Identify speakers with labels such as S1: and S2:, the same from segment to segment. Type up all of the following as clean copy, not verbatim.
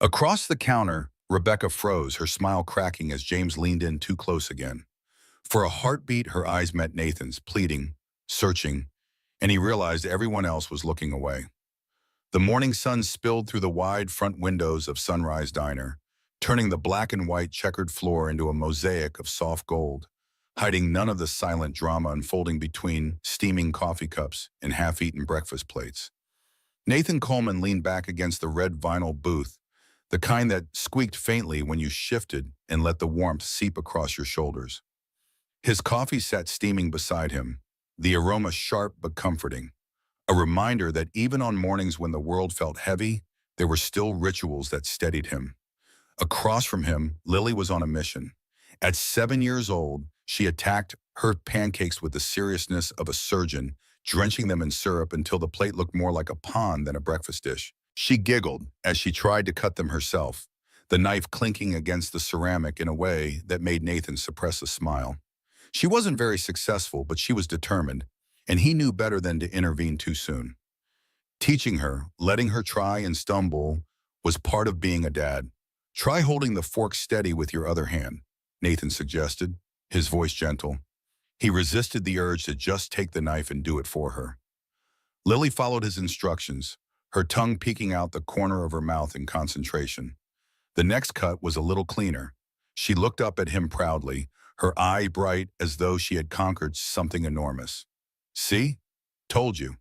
S1: Across the counter, Rebecca froze, her smile cracking as James leaned in too close again. For a heartbeat, her eyes met Nathan's, pleading, searching, and he realized everyone else was looking away. The morning sun spilled through the wide front windows of Sunrise Diner, turning the black and white checkered floor into a mosaic of soft gold, hiding none of the silent drama unfolding between steaming coffee cups and half-eaten breakfast plates. Nathan Coleman leaned back against the red vinyl booth, the kind that squeaked faintly when you shifted and let the warmth seep across your shoulders. His coffee sat steaming beside him, the aroma sharp but comforting, a reminder that even on mornings when the world felt heavy, there were still rituals that steadied him. Across from him, Lily was on a mission. At 7 years old, she attacked her pancakes with the seriousness of a surgeon, drenching them in syrup until the plate looked more like a pond than a breakfast dish. She giggled as she tried to cut them herself, the knife clinking against the ceramic in a way that made Nathan suppress a smile. She wasn't very successful, but she was determined, and he knew better than to intervene too soon. Teaching her, letting her try and stumble, was part of being a dad. "Try holding the fork steady with your other hand," Nathan suggested, his voice gentle. He resisted the urge to just take the knife and do it for her. Lily followed his instructions, her tongue peeking out the corner of her mouth in concentration. The next cut was a little cleaner. She looked up at him proudly, her eye bright as though she had conquered something enormous. "See? Told you."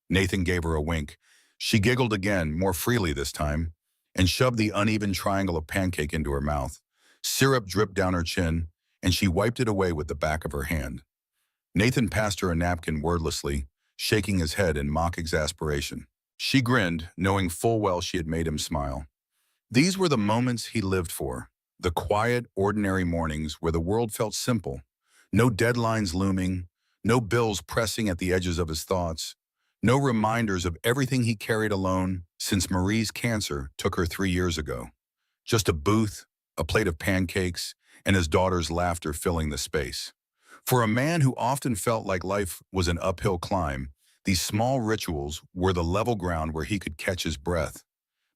S1: Nathan gave her a wink. She giggled again, more freely this time, and shoved the uneven triangle of pancake into her mouth. Syrup dripped down her chin, and she wiped it away with the back of her hand. Nathan passed her a napkin wordlessly, shaking his head in mock exasperation. She grinned, knowing full well she had made him smile. These were the moments he lived for, the quiet, ordinary mornings where the world felt simple. No deadlines looming, no bills pressing at the edges of his thoughts, no reminders of everything he carried alone since Marie's cancer took her 3 years ago. Just a booth, a plate of pancakes, and his daughter's laughter filling the space. For a man who often felt like life was an uphill climb, these small rituals were the level ground where he could catch his breath.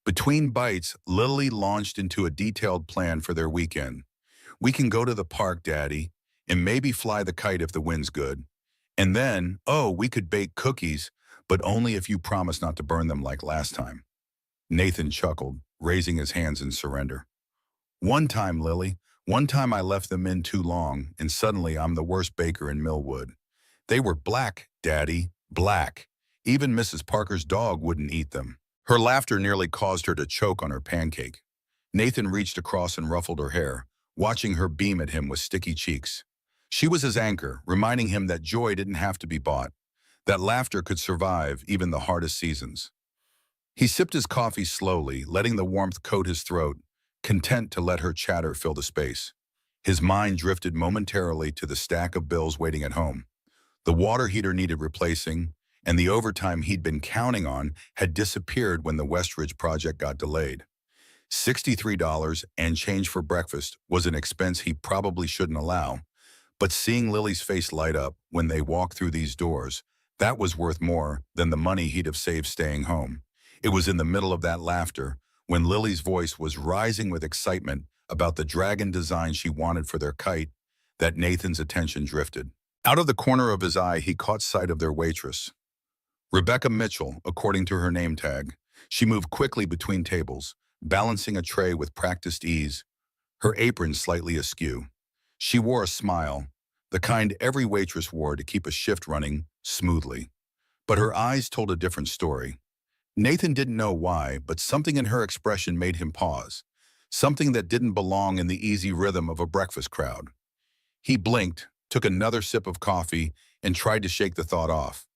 S1: Between bites, Lily launched into a detailed plan for their weekend. "We can go to the park, Daddy, and maybe fly the kite if the wind's good. And then, oh, we could bake cookies, but only if you promise not to burn them like last time." Nathan chuckled, raising his hands in surrender. "One time, Lily, one time I left them in too long, and suddenly I'm the worst baker in Millwood. They were black, Daddy, black. Even Mrs. Parker's dog wouldn't eat them." Her laughter nearly caused her to choke on her pancake. Nathan reached across and ruffled her hair, watching her beam at him with sticky cheeks. She was his anchor, reminding him that joy didn't have to be bought, that laughter could survive even the hardest seasons. He sipped his coffee slowly, letting the warmth coat his throat, content to let her chatter fill the space. His mind drifted momentarily to the stack of bills waiting at home. The water heater needed replacing, and the overtime he'd been counting on had disappeared when the Westridge project got delayed. $63 and change for breakfast was an expense he probably shouldn't allow, but seeing Lily's face light up when they walked through these doors, that was worth more than the money he'd have saved staying home. It was in the middle of that laughter, when Lily's voice was rising with excitement about the dragon design she wanted for their kite, that Nathan's attention drifted. Out of the corner of his eye, he caught sight of their waitress. Rebecca Mitchell, according to her name tag. She moved quickly between tables, balancing a tray with practiced ease, her apron slightly askew. She wore a smile, the kind every waitress wore to keep a shift running smoothly. But her eyes told a different story. Nathan didn't know why, but something in her expression made him pause, something that didn't belong in the easy rhythm of a breakfast crowd. He blinked, took another sip of coffee, and tried to shake the thought off.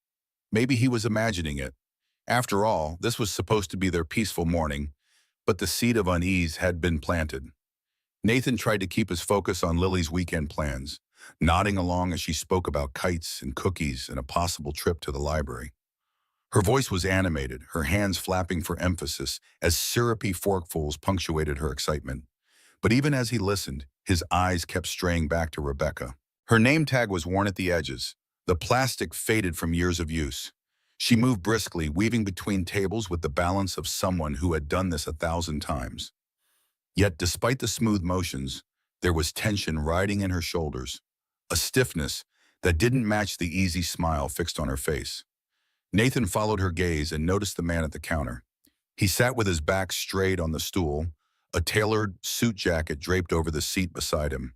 S1: Maybe he was imagining it. After all, this was supposed to be their peaceful morning, but the seed of unease had been planted. Nathan tried to keep his focus on Lily's weekend plans, nodding along as she spoke about kites and cookies and a possible trip to the library. Her voice was animated, her hands flapping for emphasis as syrupy forkfuls punctuated her excitement. But even as he listened, his eyes kept straying back to Rebecca. Her name tag was worn at the edges, the plastic faded from years of use. She moved briskly, weaving between tables with the balance of someone who had done this 1,000 times. Yet, despite the smooth motions, there was tension riding in her shoulders, a stiffness that didn't match the easy smile fixed on her face. Nathan followed her gaze and noticed the man at the counter. He sat with his back straight on the stool, a tailored suit jacket draped over the seat beside him.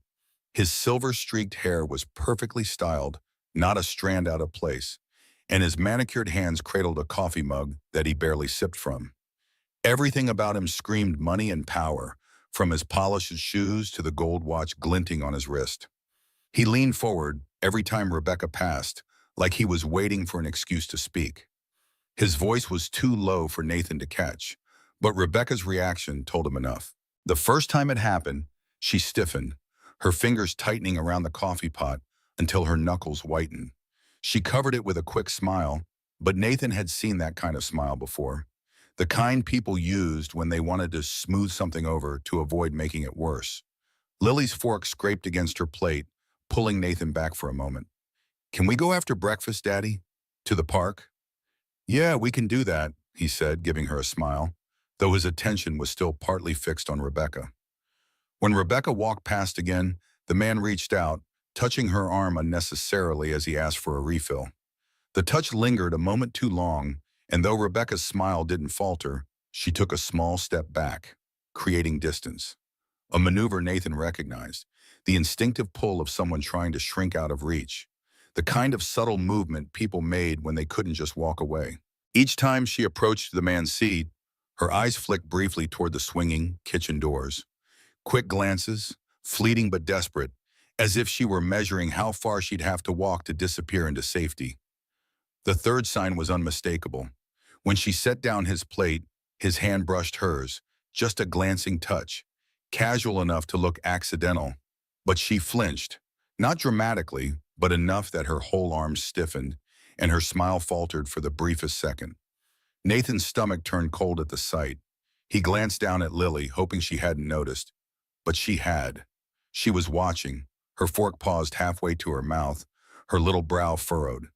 S1: His silver-streaked hair was perfectly styled, not a strand out of place, and his manicured hands cradled a coffee mug that he barely sipped from. Everything about him screamed money and power, from his polished shoes to the gold watch glinting on his wrist. He leaned forward every time Rebecca passed, like he was waiting for an excuse to speak. His voice was too low for Nathan to catch, but Rebecca's reaction told him enough. The first time it happened, she stiffened, her fingers tightening around the coffee pot until her knuckles whitened. She covered it with a quick smile, but Nathan had seen that kind of smile before. The kind people used when they wanted to smooth something over to avoid making it worse. Lily's fork scraped against her plate, pulling Nathan back for a moment. "Can we go after breakfast, Daddy? To the park?" "Yeah, we can do that," he said, giving her a smile, though his attention was still partly fixed on Rebecca. When Rebecca walked past again, the man reached out, touching her arm unnecessarily as he asked for a refill. The touch lingered a moment too long, and though Rebecca's smile didn't falter, she took a small step back, creating distance. A maneuver Nathan recognized, the instinctive pull of someone trying to shrink out of reach, the kind of subtle movement people made when they couldn't just walk away. Each time she approached the man's seat, her eyes flicked briefly toward the swinging kitchen doors. Quick glances, fleeting but desperate, as if she were measuring how far she'd have to walk to disappear into safety. The third sign was unmistakable. When she set down his plate, his hand brushed hers, just a glancing touch, casual enough to look accidental. But she flinched, not dramatically, but enough that her whole arm stiffened, and her smile faltered for the briefest second. Nathan's stomach turned cold at the sight. He glanced down at Lily, hoping she hadn't noticed. But she had. She was watching, her fork paused halfway to her mouth, her little brow furrowed.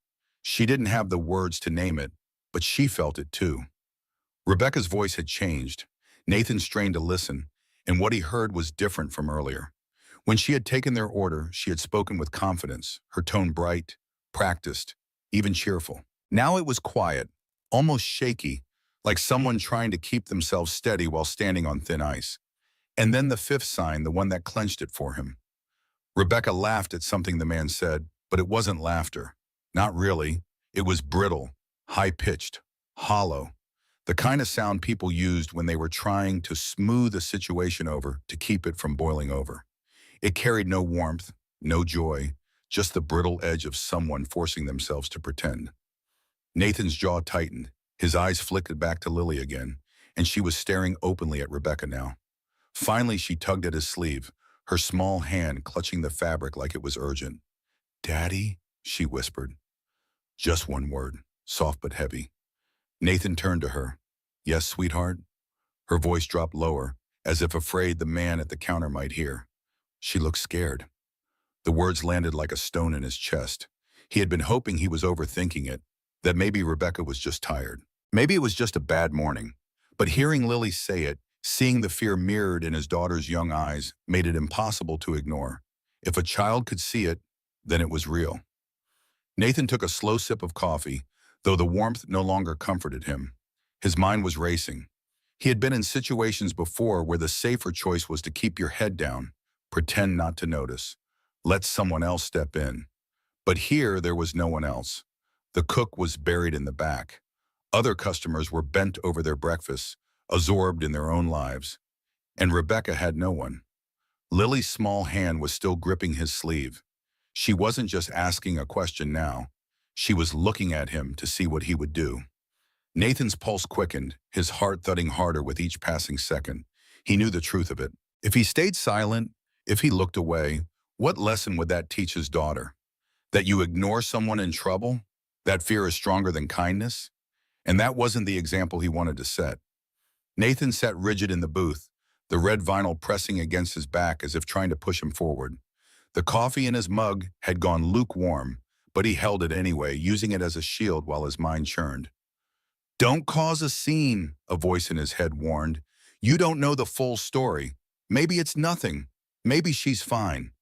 S1: She didn't have the words to name it, but she felt it too. Rebecca's voice had changed. Nathan strained to listen, and what he heard was different from earlier. When she had taken their order, she had spoken with confidence, her tone bright, practiced, even cheerful. Now it was quiet, almost shaky, like someone trying to keep themselves steady while standing on thin ice. And then the fifth sign, the one that clenched it for him. Rebecca laughed at something the man said, but it wasn't laughter. Not really. It was brittle, high-pitched, hollow. The kind of sound people used when they were trying to smooth a situation over to keep it from boiling over. It carried no warmth, no joy, just the brittle edge of someone forcing themselves to pretend. Nathan's jaw tightened, his eyes flickered back to Lily again, and she was staring openly at Rebecca now. Finally, she tugged at his sleeve, her small hand clutching the fabric like it was urgent. "Daddy," she whispered. Just one word, soft but heavy. Nathan turned to her. "Yes, sweetheart?" Her voice dropped lower, as if afraid the man at the counter might hear. She looked scared. The words landed like a stone in his chest. He had been hoping he was overthinking it, that maybe Rebecca was just tired. Maybe it was just a bad morning. But hearing Lily say it, seeing the fear mirrored in his daughter's young eyes, made it impossible to ignore. If a child could see it, then it was real. Nathan took a slow sip of coffee, though the warmth no longer comforted him. His mind was racing. He had been in situations before where the safer choice was to keep your head down, pretend not to notice, let someone else step in. But here there was no one else. The cook was buried in the back. Other customers were bent over their breakfasts, absorbed in their own lives. And Rebecca had no one. Lily's small hand was still gripping his sleeve. She wasn't just asking a question now. She was looking at him to see what he would do. Nathan's pulse quickened, his heart thudding harder with each passing second. He knew the truth of it. If he stayed silent, if he looked away, what lesson would that teach his daughter? That you ignore someone in trouble? That fear is stronger than kindness? And that wasn't the example he wanted to set. Nathan sat rigid in the booth, the red vinyl pressing against his back as if trying to push him forward. The coffee in his mug had gone lukewarm, but he held it anyway, using it as a shield while his mind churned. "Don't cause a scene," a voice in his head warned. "You don't know the full story. Maybe it's nothing. Maybe she's fine."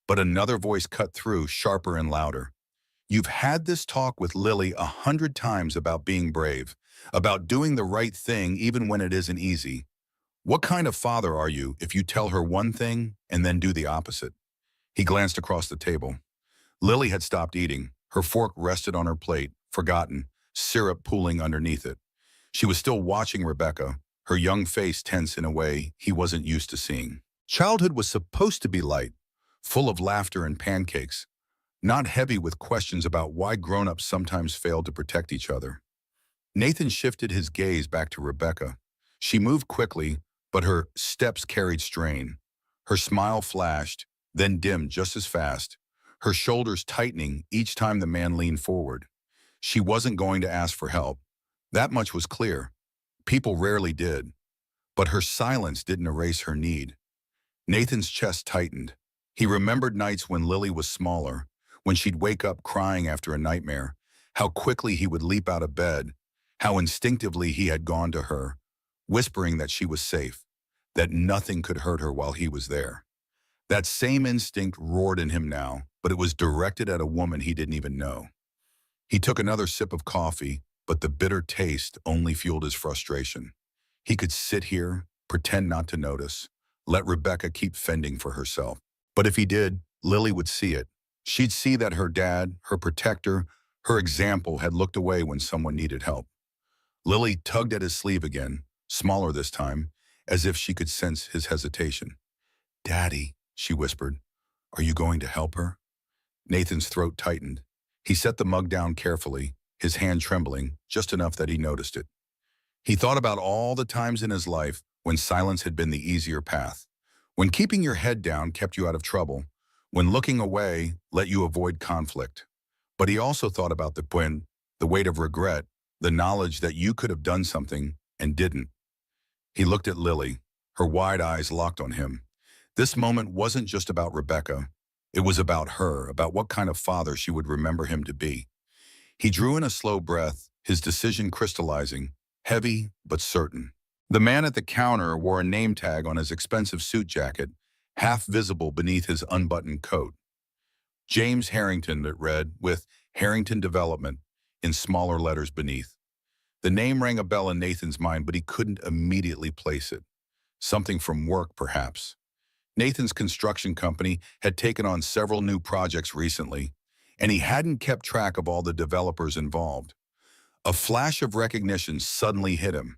S1: But another voice cut through, sharper and louder. "You've had this talk with Lily 100 times about being brave, about doing the right thing even when it isn't easy. What kind of father are you if you tell her one thing and then do the opposite?" He glanced across the table. Lily had stopped eating. Her fork rested on her plate, forgotten, syrup pooling underneath it. She was still watching Rebecca, her young face tense in a way he wasn't used to seeing. Childhood was supposed to be light, full of laughter and pancakes, not heavy with questions about why grown-ups sometimes fail to protect each other. Nathan shifted his gaze back to Rebecca. She moved quickly, but her steps carried strain. Her smile flashed, then dimmed just as fast, her shoulders tightening each time the man leaned forward. She wasn't going to ask for help. That much was clear. People rarely did. But her silence didn't erase her need. Nathan's chest tightened. He remembered nights when Lily was smaller, when she'd wake up crying after a nightmare, how quickly he would leap out of bed, how instinctively he had gone to her, whispering that she was safe, that nothing could hurt her while he was there. That same instinct roared in him now, but it was directed at a woman he didn't even know. He took another sip of coffee, but the bitter taste only fueled his frustration. He could sit here, pretend not to notice, let Rebecca keep fending for herself. But if he did, Lily would see it. She'd see that her dad, her protector, her example had looked away when someone needed help. Lily tugged at his sleeve again, smaller this time, as if she could sense his hesitation. "Daddy," she whispered, "are you going to help her?" Nathan's throat tightened. He set the mug down carefully, his hand trembling, just enough that he noticed it. He thought about all the times in his life when silence had been the easier path, when keeping your head down kept you out of trouble, when looking away let you avoid conflict. But he also thought about the weight of regret, the knowledge that you could have done something and didn't. He looked at Lily, her wide eyes locked on him. This moment wasn't just about Rebecca. It was about her, about what kind of father she would remember him to be. He drew in a slow breath, his decision crystallizing, heavy but certain. The man at the counter wore a name tag on his expensive suit jacket, half visible beneath his unbuttoned coat. James Harrington, it read, with Harrington Development in smaller letters beneath. The name rang a bell in Nathan's mind, but he couldn't immediately place it. Something from work, perhaps. Nathan's construction company had taken on several new projects recently, and he hadn't kept track of all the developers involved. A flash of recognition suddenly hit him.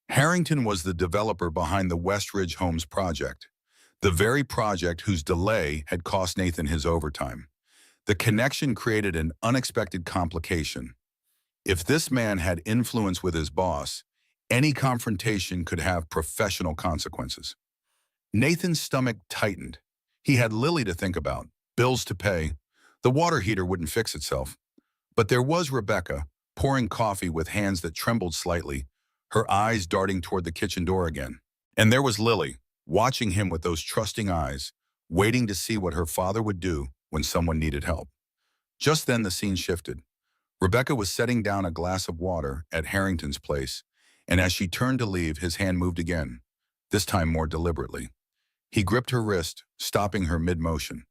S1: Harrington was the developer behind the Westridge Homes project, the very project whose delay had cost Nathan his overtime. The connection created an unexpected complication. If this man had influence with his boss, any confrontation could have professional consequences. Nathan's stomach tightened. He had Lily to think about, bills to pay. The water heater wouldn't fix itself. But there was Rebecca, pouring coffee with hands that trembled slightly, her eyes darting toward the kitchen door again. And there was Lily, watching him with those trusting eyes, waiting to see what her father would do when someone needed help. Just then the scene shifted. Rebecca was setting down a glass of water at Harrington's place, and as she turned to leave, his hand moved again, this time more deliberately. He gripped her wrist, stopping her mid-motion.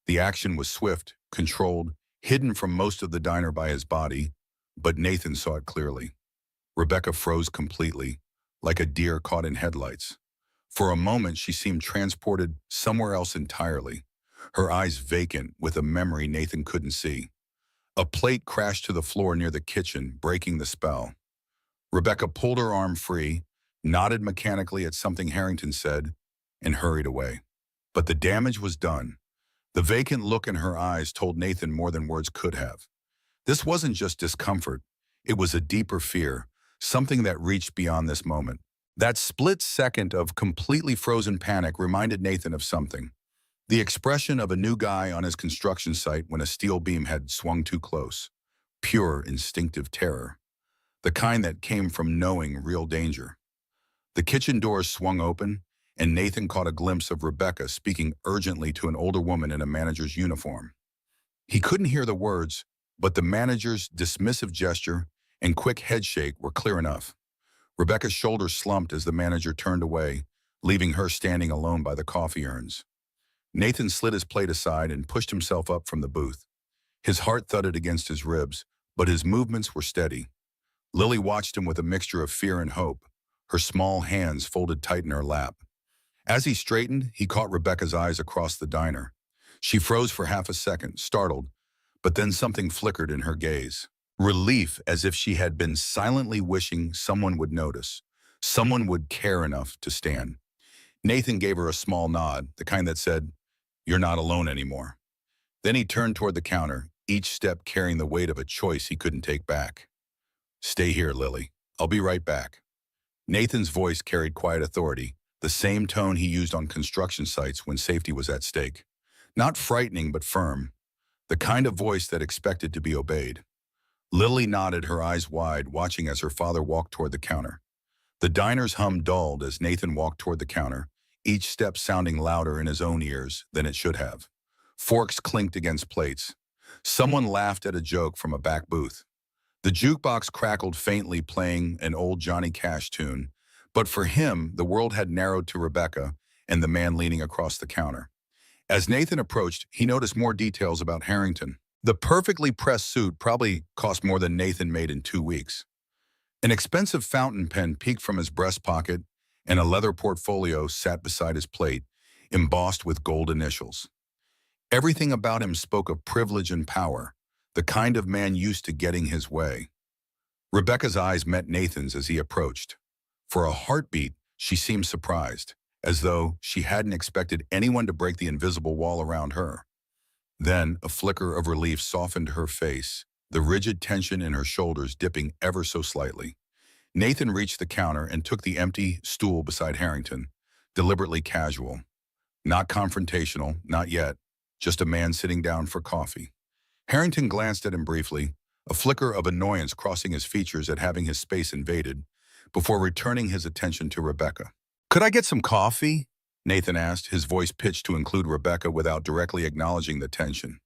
S1: The action was swift, controlled, hidden from most of the diner by his body, but Nathan saw it clearly. Rebecca froze completely, like a deer caught in headlights. For a moment, she seemed transported somewhere else entirely, her eyes vacant with a memory Nathan couldn't see. A plate crashed to the floor near the kitchen, breaking the spell. Rebecca pulled her arm free, nodded mechanically at something Harrington said, and hurried away. But the damage was done. The vacant look in her eyes told Nathan more than words could have. This wasn't just discomfort. It was a deeper fear, something that reached beyond this moment. That split second of completely frozen panic reminded Nathan of something. The expression of a new guy on his construction site when a steel beam had swung too close. Pure, instinctive terror. The kind that came from knowing real danger. The kitchen doors swung open, and Nathan caught a glimpse of Rebecca speaking urgently to an older woman in a manager's uniform. He couldn't hear the words, but the manager's dismissive gesture and quick headshake were clear enough. Rebecca's shoulders slumped as the manager turned away, leaving her standing alone by the coffee urns. Nathan slid his plate aside and pushed himself up from the booth. His heart thudded against his ribs, but his movements were steady. Lily watched him with a mixture of fear and hope, her small hands folded tight in her lap. As he straightened, he caught Rebecca's eyes across the diner. She froze for half a second, startled, but then something flickered in her gaze. Relief, as if she had been silently wishing someone would notice, someone would care enough to stand. Nathan gave her a small nod, the kind that said, "You're not alone anymore." Then he turned toward the counter, each step carrying the weight of a choice he couldn't take back. "Stay here, Lily. I'll be right back." Nathan's voice carried quiet authority, the same tone he used on construction sites when safety was at stake. Not frightening, but firm. The kind of voice that expected to be obeyed. Lily nodded, her eyes wide, watching as her father walked toward the counter. The diner's hum dulled as Nathan walked toward the counter, each step sounding louder in his own ears than it should have. Forks clinked against plates. Someone laughed at a joke from a back booth. The jukebox crackled faintly, playing an old Johnny Cash tune, but for him, the world had narrowed to Rebecca and the man leaning across the counter. As Nathan approached, he noticed more details about Harrington. The perfectly pressed suit probably cost more than Nathan made in 2 weeks. An expensive fountain pen peeked from his breast pocket, and a leather portfolio sat beside his plate, embossed with gold initials. Everything about him spoke of privilege and power, the kind of man used to getting his way. Rebecca's eyes met Nathan's as he approached. For a heartbeat, she seemed surprised, as though she hadn't expected anyone to break the invisible wall around her. Then a flicker of relief softened her face, the rigid tension in her shoulders dipping ever so slightly. Nathan reached the counter and took the empty stool beside Harrington, deliberately casual. Not confrontational, not yet, just a man sitting down for coffee. Harrington glanced at him briefly, a flicker of annoyance crossing his features at having his space invaded, before returning his attention to Rebecca. "Could I get some coffee?" Nathan asked, his voice pitched to include Rebecca without directly acknowledging the tension.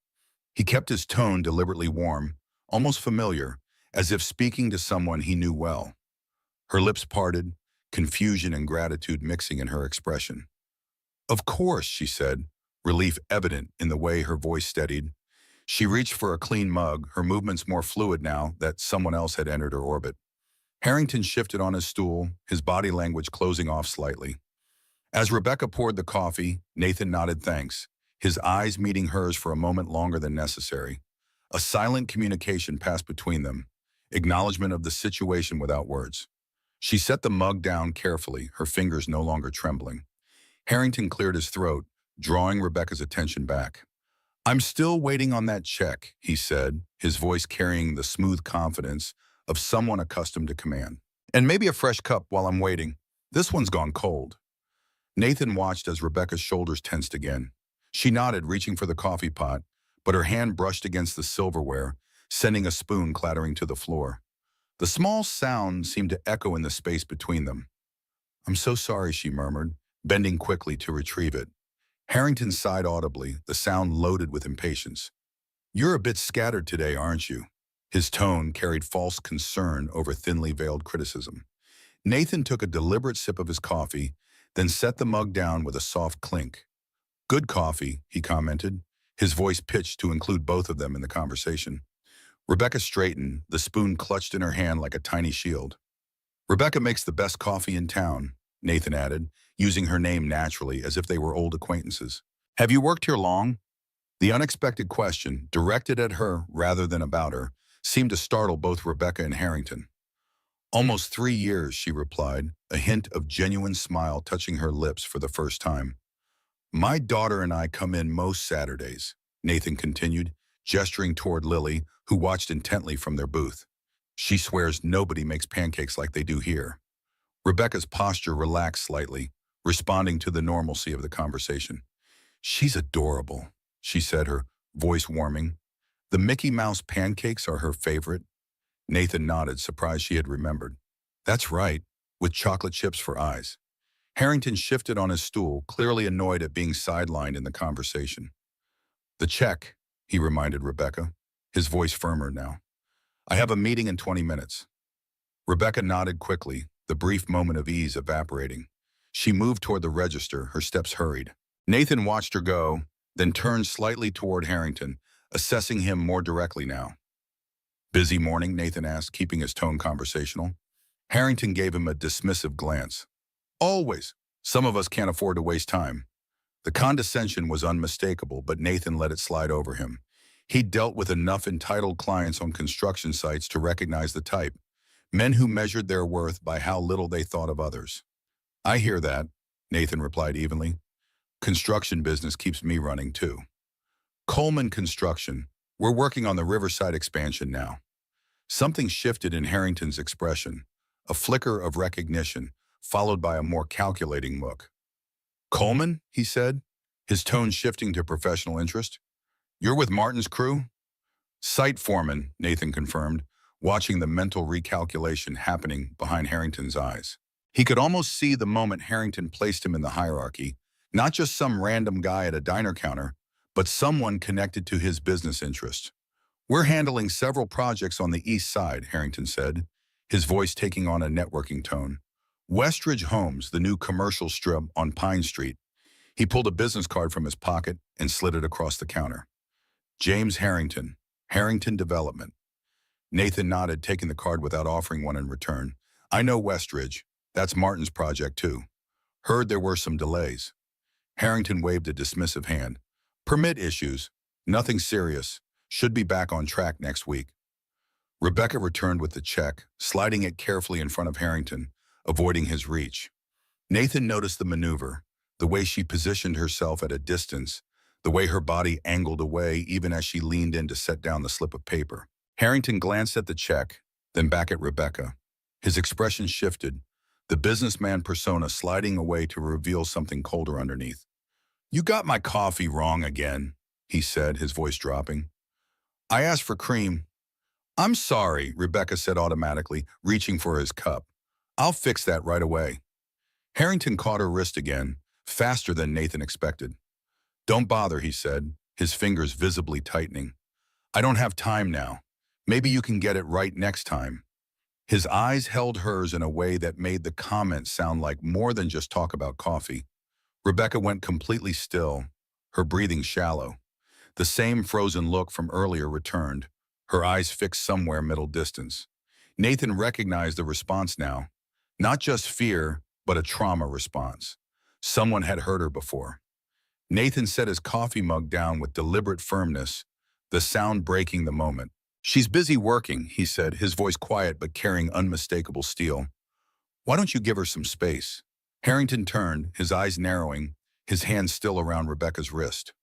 S1: He kept his tone deliberately warm, almost familiar, as if speaking to someone he knew well. Her lips parted, confusion and gratitude mixing in her expression. "Of course," she said, relief evident in the way her voice steadied. She reached for a clean mug, her movements more fluid now that someone else had entered her orbit. Harrington shifted on his stool, his body language closing off slightly. As Rebecca poured the coffee, Nathan nodded thanks, his eyes meeting hers for a moment longer than necessary. A silent communication passed between them, acknowledgement of the situation without words. She set the mug down carefully, her fingers no longer trembling. Harrington cleared his throat, drawing Rebecca's attention back. "I'm still waiting on that check," he said, his voice carrying the smooth confidence of someone accustomed to command. "And maybe a fresh cup while I'm waiting. This one's gone cold." Nathan watched as Rebecca's shoulders tensed again. She nodded, reaching for the coffee pot, but her hand brushed against the silverware, sending a spoon clattering to the floor. The small sound seemed to echo in the space between them. "I'm so sorry," she murmured, bending quickly to retrieve it. Harrington sighed audibly, the sound loaded with impatience. "You're a bit scattered today, aren't you?" His tone carried false concern over thinly veiled criticism. Nathan took a deliberate sip of his coffee, then set the mug down with a soft clink. "Good coffee," he commented, his voice pitched to include both of them in the conversation. Rebecca straightened, the spoon clutched in her hand like a tiny shield. "Rebecca makes the best coffee in town," Nathan added, using her name naturally as if they were old acquaintances. "Have you worked here long?" The unexpected question, directed at her rather than about her, seemed to startle both Rebecca and Harrington. "Almost 3 years," she replied, a hint of genuine smile touching her lips for the first time. "My daughter and I come in most Saturdays," Nathan continued, gesturing toward Lily, who watched intently from their booth. "She swears nobody makes pancakes like they do here." Rebecca's posture relaxed slightly, responding to the normalcy of the conversation. "She's adorable," she said, her voice warming. "The Mickey Mouse pancakes are her favorite." Nathan nodded, surprised she had remembered. "That's right, with chocolate chips for eyes." Harrington shifted on his stool, clearly annoyed at being sidelined in the conversation. "The check," he reminded Rebecca. his voice firmer now. I have a meeting in 20 minutes. Rebecca nodded quickly, the brief moment of ease evaporating. She moved toward the register, her steps hurried. Nathan watched her go, then turned slightly toward Harrington, assessing him more directly now. Busy morning, Nathan asked, keeping his tone conversational. Harrington gave him a dismissive glance. Always. Some of us can't afford to waste time. The condescension was unmistakable, but Nathan let it slide over him. He'd dealt with enough entitled clients on construction sites to recognize the type. Men who measured their worth by how little they thought of others. I hear that, Nathan replied evenly. Construction business keeps me running too. Coleman Construction. We're working on the Riverside expansion now. Something shifted in Harrington's expression, a flicker of recognition, followed by a more calculating look. Coleman, he said, his tone shifting to professional interest. You're with Martin's crew? Site foreman, Nathan confirmed, watching the mental recalculation happening behind Harrington's eyes. He could almost see the moment Harrington placed him in the hierarchy, not just some random guy at a diner counter, but someone connected to his business interests. We're handling several projects on the east side, Harrington said, his voice taking on a networking tone. Westridge Homes, the new commercial strip on Pine Street. He pulled a business card from his pocket and slid it across the counter. James Harrington, Harrington Development. Nathan nodded, taking the card without offering one in return. I know Westridge. That's Martin's project too. Heard there were some delays. Harrington waved a dismissive hand. Permit issues. Nothing serious. Should be back on track next week. Rebecca returned with the check, sliding it carefully in front of Harrington, avoiding his reach. Nathan noticed the maneuver, the way she positioned herself at a distance, the way her body angled away even as she leaned in to set down the slip of paper. Harrington glanced at the check, then back at Rebecca. His expression shifted, the businessman persona sliding away to reveal something colder underneath. You got my coffee wrong again, he said, his voice dropping. I asked for cream. I'm sorry, Rebecca said automatically, reaching for his cup. I'll fix that right away. Harrington caught her wrist again, faster than Nathan expected. Don't bother, he said, his fingers visibly tightening. I don't have time now. Maybe you can get it right next time. His eyes held hers in a way that made the comment sound like more than just talk about coffee. Rebecca went completely still, her breathing shallow. The same frozen look from earlier returned, her eyes fixed somewhere middle distance. Nathan recognized the response now. Not just fear, but a trauma response. Someone had hurt her before. Nathan set his coffee mug down with deliberate firmness, the sound breaking the moment. She's busy working, he said, his voice quiet but carrying unmistakable steel. Why don't you give her some space? Harrington turned, his eyes narrowing, his hand still around Rebecca's wrist.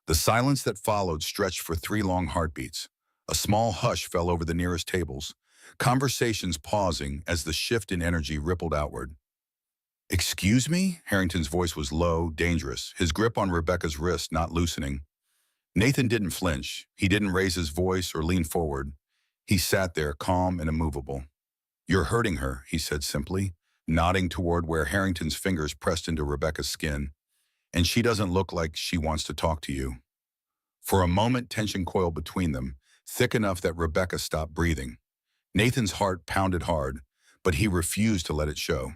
S1: The silence that followed stretched for 3 long heartbeats. A small hush fell over the nearest tables, conversations pausing as the shift in energy rippled outward. Excuse me? Harrington's voice was low, dangerous, his grip on Rebecca's wrist not loosening. Nathan didn't flinch. He didn't raise his voice or lean forward. He sat there, calm and immovable. You're hurting her, he said simply, nodding toward where Harrington's fingers pressed into Rebecca's skin. And she doesn't look like she wants to talk to you. For a moment, tension coiled between them, thick enough that Rebecca stopped breathing. Nathan's heart pounded hard, but he refused to let it show.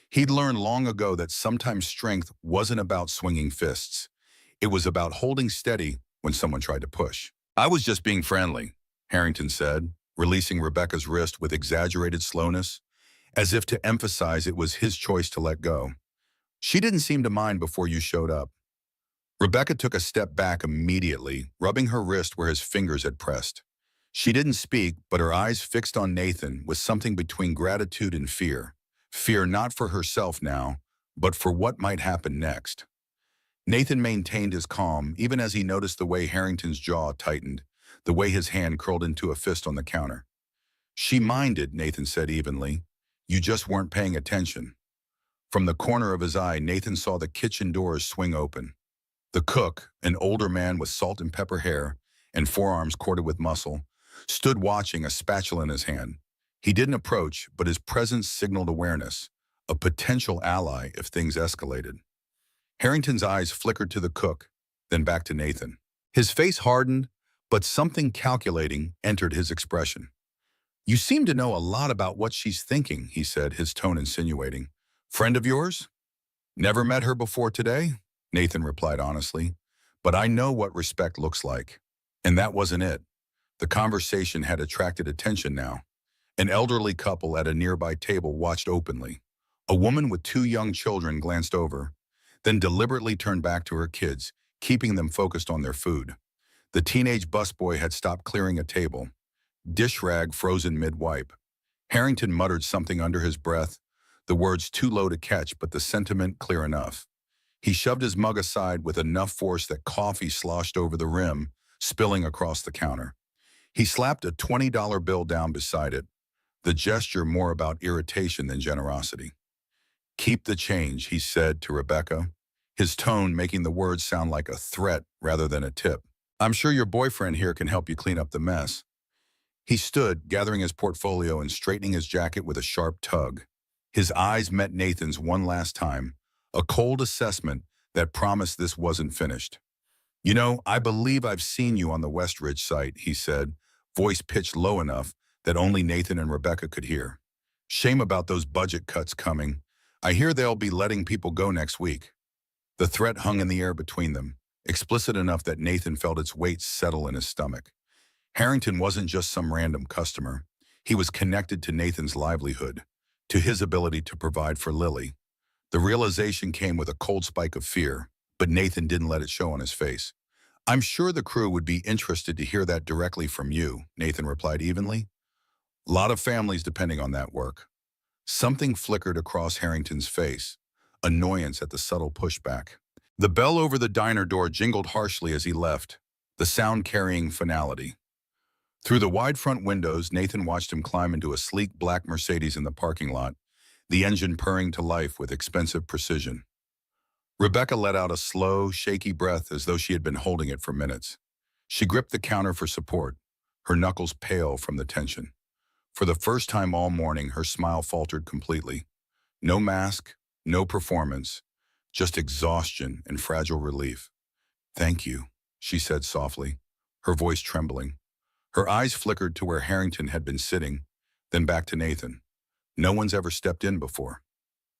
S1: He'd learned long ago that sometimes strength wasn't about swinging fists. It was about holding steady when someone tried to push. I was just being friendly, Harrington said, releasing Rebecca's wrist with exaggerated slowness, as if to emphasize it was his choice to let go. She didn't seem to mind before you showed up. Rebecca took a step back immediately, rubbing her wrist where his fingers had pressed. She didn't speak, but her eyes fixed on Nathan with something between gratitude and fear. Fear not for herself now, but for what might happen next. Nathan maintained his calm, even as he noticed the way Harrington's jaw tightened, the way his hand curled into a fist on the counter. She minded, Nathan said evenly. You just weren't paying attention. From the corner of his eye, Nathan saw the kitchen doors swing open. The cook, an older man with salt and pepper hair and forearms corded with muscle, stood watching, a spatula in his hand. He didn't approach, but his presence signaled awareness, a potential ally if things escalated. Harrington's eyes flickered to the cook, then back to Nathan. His face hardened, But something calculating entered his expression. "You seem to know a lot about what she's thinking," he said, his tone insinuating. "Friend of yours?" "Never met her before today," Nathan replied honestly. "But I know what respect looks like." And that wasn't it. The conversation had attracted attention now. An elderly couple at a nearby table watched openly. A woman with two young children glanced over, then deliberately turned back to her kids, keeping them focused on their food. The teenage busboy had stopped clearing a table, dish rag frozen mid-wipe. Harrington muttered something under his breath, the words too low to catch but the sentiment clear enough. He shoved his mug aside with enough force that coffee sloshed over the rim, spilling across the counter. He slapped a $20 bill down beside it, the gesture more about irritation than generosity. "Keep the change," he said to Rebecca, his tone making the words sound like a threat rather than a tip. "I'm sure your boyfriend here can help you clean up the mess." He stood, gathering his portfolio and straightening his jacket with a sharp tug. His eyes met Nathan's one last time, a cold assessment that promised this wasn't finished. "You know, I believe I've seen you on the West Ridge site," he said, voice pitched low enough that only Nathan and Rebecca could hear. "Shame about those budget cuts coming. I hear they'll be letting people go next week." The threat hung in the air between them, explicit enough that Nathan felt its weight settle in his stomach. Harrington wasn't just some random customer. He was connected to Nathan's livelihood, to his ability to provide for Lily. The realization came with a cold spike of fear, but Nathan didn't let it show on his face. "I'm sure the crew would be interested to hear that directly from you," Nathan replied evenly. "Lot of families depending on that work." Something flickered across Harrington's face, annoyance at the subtle pushback. The bell over the diner door jingled harshly as he left, the sound carrying finality. Through the wide front windows, Nathan watched him climb into a sleek black Mercedes in the parking lot, the engine purring to life with expensive precision. Rebecca let out a slow, shaky breath as though she had been holding it for minutes. She gripped the counter for support, her knuckles pale from the tension. For the first time all morning, her smile faltered completely. No mask, no performance, just exhaustion and fragile relief. "Thank you," she said softly, her voice trembling. Her eyes flickered to where Harrington had been sitting, then back to Nathan. "No one's ever stepped in before.